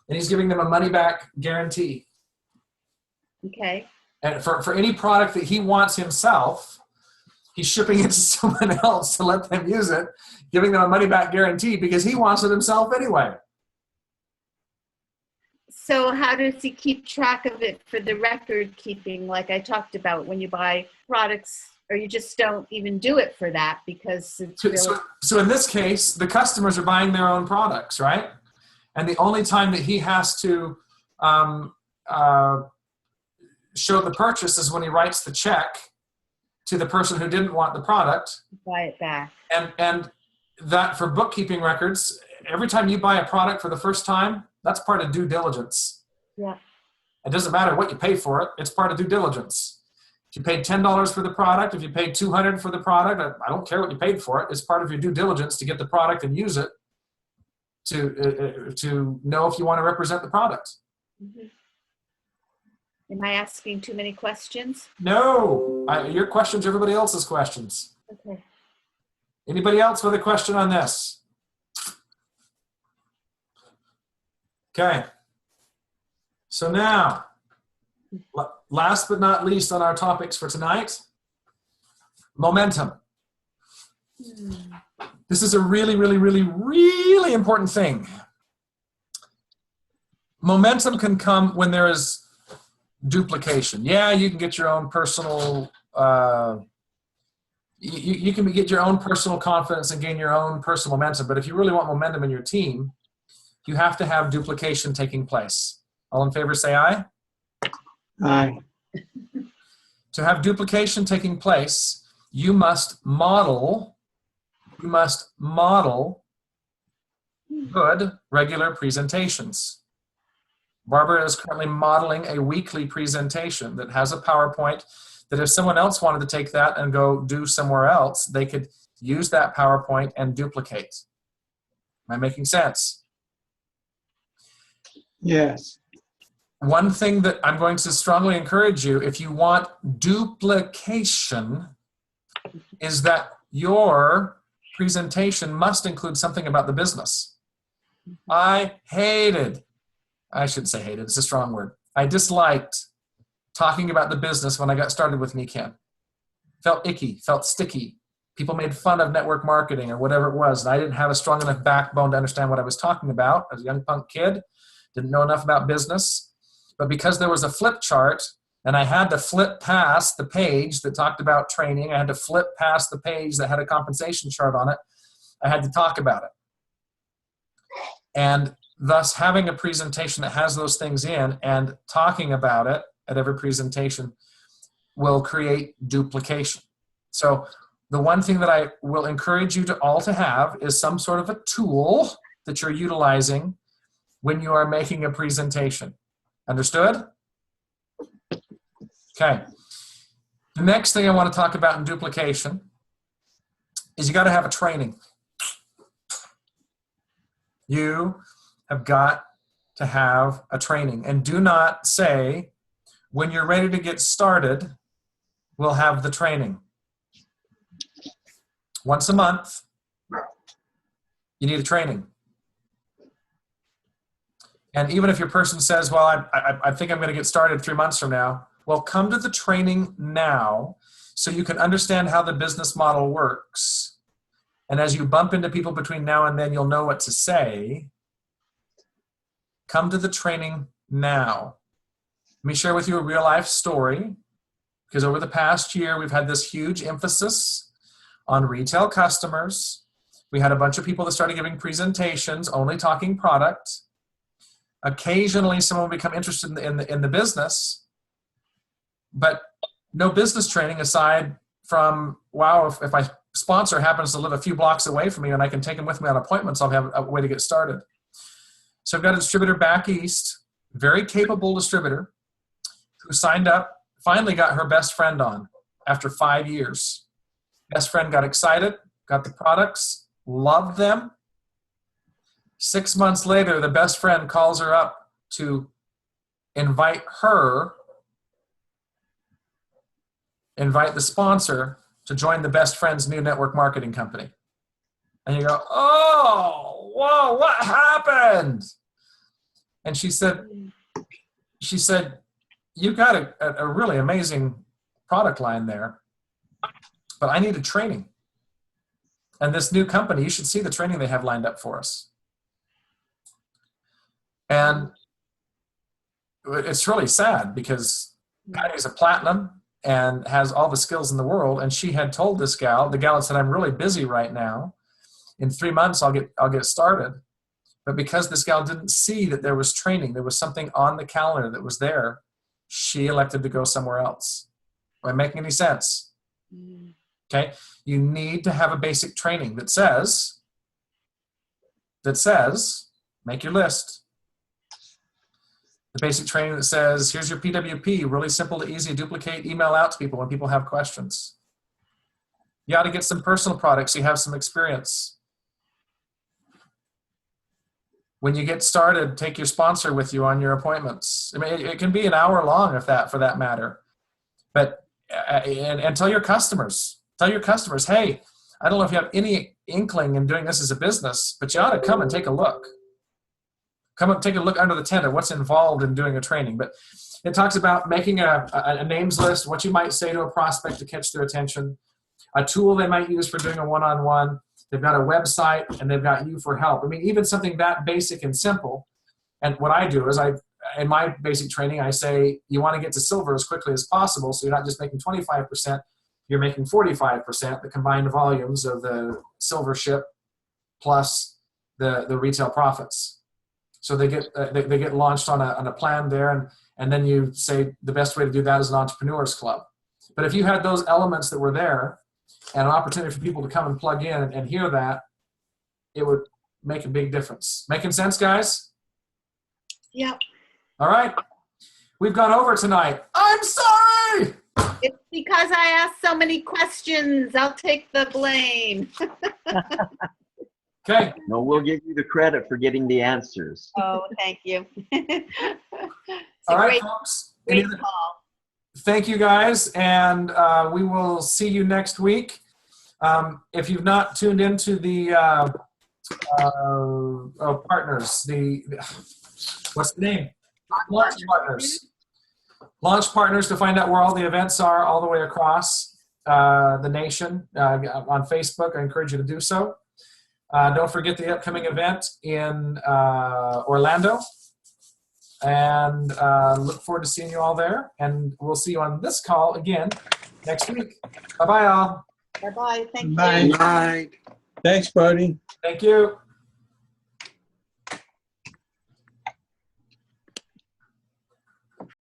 And he's giving them a money back guarantee. Okay. And for any product that he wants himself, He's shipping it to someone else to let them use it, giving them a money-back guarantee because he wants it himself anyway. So how does he keep track of it for the record keeping, like I talked about, when you buy products, or you just don't even do it for that because it's really... So in this case, the customers are buying their own products, right? And the only time that he has to show the purchase is when he writes the check to the person who didn't want the product. Buy it back. And that for bookkeeping records, every time you buy a product for the first time, that's part of due diligence. Yeah. It doesn't matter what you pay for it. It's part of due diligence. If you paid $10 for the product, if you paid $200 for the product, I don't care what you paid for it. It's part of your due diligence to get the product and use it to know if you want to represent the product. Mm-hmm. Am I asking too many questions? No, your questions are everybody else's questions. Okay. Anybody else with a question on this? Okay. So now, last but not least on our topics for tonight, momentum. This is a really, really, really, really important thing. Momentum can come when there is duplication. Yeah, you can get your own personal, you can get your own personal confidence and gain your own personal momentum. But if you really want momentum in your team, you have to have duplication taking place. All in favor, say aye. Aye. To have duplication taking place, you must model good regular presentations. Barbara is currently modeling a weekly presentation that has a PowerPoint that if someone else wanted to take that and go do somewhere else, they could use that PowerPoint and duplicate. Am I making sense? Yes. One thing that I'm going to strongly encourage you, if you want duplication, is that your presentation must include something about the business. I shouldn't say hated, it's a strong word. I disliked talking about the business when I got started with Nikan. Felt icky, felt sticky. People made fun of network marketing or whatever it was, and I didn't have a strong enough backbone to understand what I was talking about. As a young punk kid, didn't know enough about business. But because there was a flip chart, and I had to flip past the page that talked about training, I had to flip past the page that had a compensation chart on it, I had to talk about it. And thus, having a presentation that has those things in and talking about it at every presentation will create duplication. So the one thing that I will encourage you to all to have is some sort of a tool that you're utilizing when you are making a presentation. Understood? Okay. The next thing I want to talk about in duplication is you got to have a training. You have got to have a training. And do not say, when you're ready to get started, we'll have the training. Once a month, you need a training. And even if your person says, well, I think I'm going to get started 3 months from now, well, come to the training now so you can understand how the business model works. And as you bump into people between now and then, you'll know what to say. Come to the training now. Let me share with you a real life story, because over the past year, we've had this huge emphasis on retail customers. We had a bunch of people that started giving presentations, only talking product. Occasionally, someone will become interested in the business, but no business training aside from, wow, if my sponsor happens to live a few blocks away from me and I can take them with me on appointments, I'll have a way to get started. So I've got a distributor back east, very capable distributor, who signed up, finally got her best friend on after 5 years. Best friend got excited, got the products, loved them. 6 months later, the best friend calls her up to invite the sponsor to join the best friend's new network marketing company. And you go, oh, whoa, what happened? And she said, you got a really amazing product line there. but I needed training. And this new company, you should see the training they have lined up for us. And it's really sad because Patty's a platinum and has all the skills in the world. And she had told this gal, the gal had said, I'm really busy right now. In 3 months, I'll get started. But because this gal didn't see that there was training, there was something on the calendar that was there, she elected to go somewhere else. Am I making any sense? Okay. You need to have a basic training that says, make your list. The basic training that says, here's your PWP, really simple to easy to duplicate, email out to people when people have questions. You ought to get some personal products so you have some experience. When you get started, take your sponsor with you on your appointments. I mean, it can be an hour long for that matter. But, and tell your customers, hey, I don't know if you have any inkling in doing this as a business, but you ought to come and take a look. Come and take a look under the tent at what's involved in doing a training. But it talks about making a names list, what you might say to a prospect to catch their attention, a tool they might use for doing a one-on-one. They've got a website, and they've got you for help. I mean, even something that basic and simple. And what I do is in my basic training, I say, you want to get to silver as quickly as possible, so you're not just making 25%, you're making 45%, the combined volumes of the silver ship plus the retail profits. So they get launched on a plan there, and then you say the best way to do that is an entrepreneurs club. But if you had those elements that were there, and an opportunity for people to come and plug in and hear that, it would make a big difference. Making sense, guys? Yep. All right. We've gone over tonight. I'm sorry. It's because I asked so many questions. I'll take the blame. Okay. No, we'll give you the credit for getting the answers. Oh, thank you. All right, folks. Great call. Thank you, guys, and we will see you next week. If you've not tuned into the partners, what's the name? Launch Partners. Launch Partners, to find out where all the events are all the way across the nation on Facebook. I encourage you to do so. Don't forget the upcoming event in Orlando. And look forward to seeing you all there. And we'll see you on this call again next week. Bye-bye, all. Bye-bye. Thank you. Bye. Bye. Thanks, Brody. Thank you.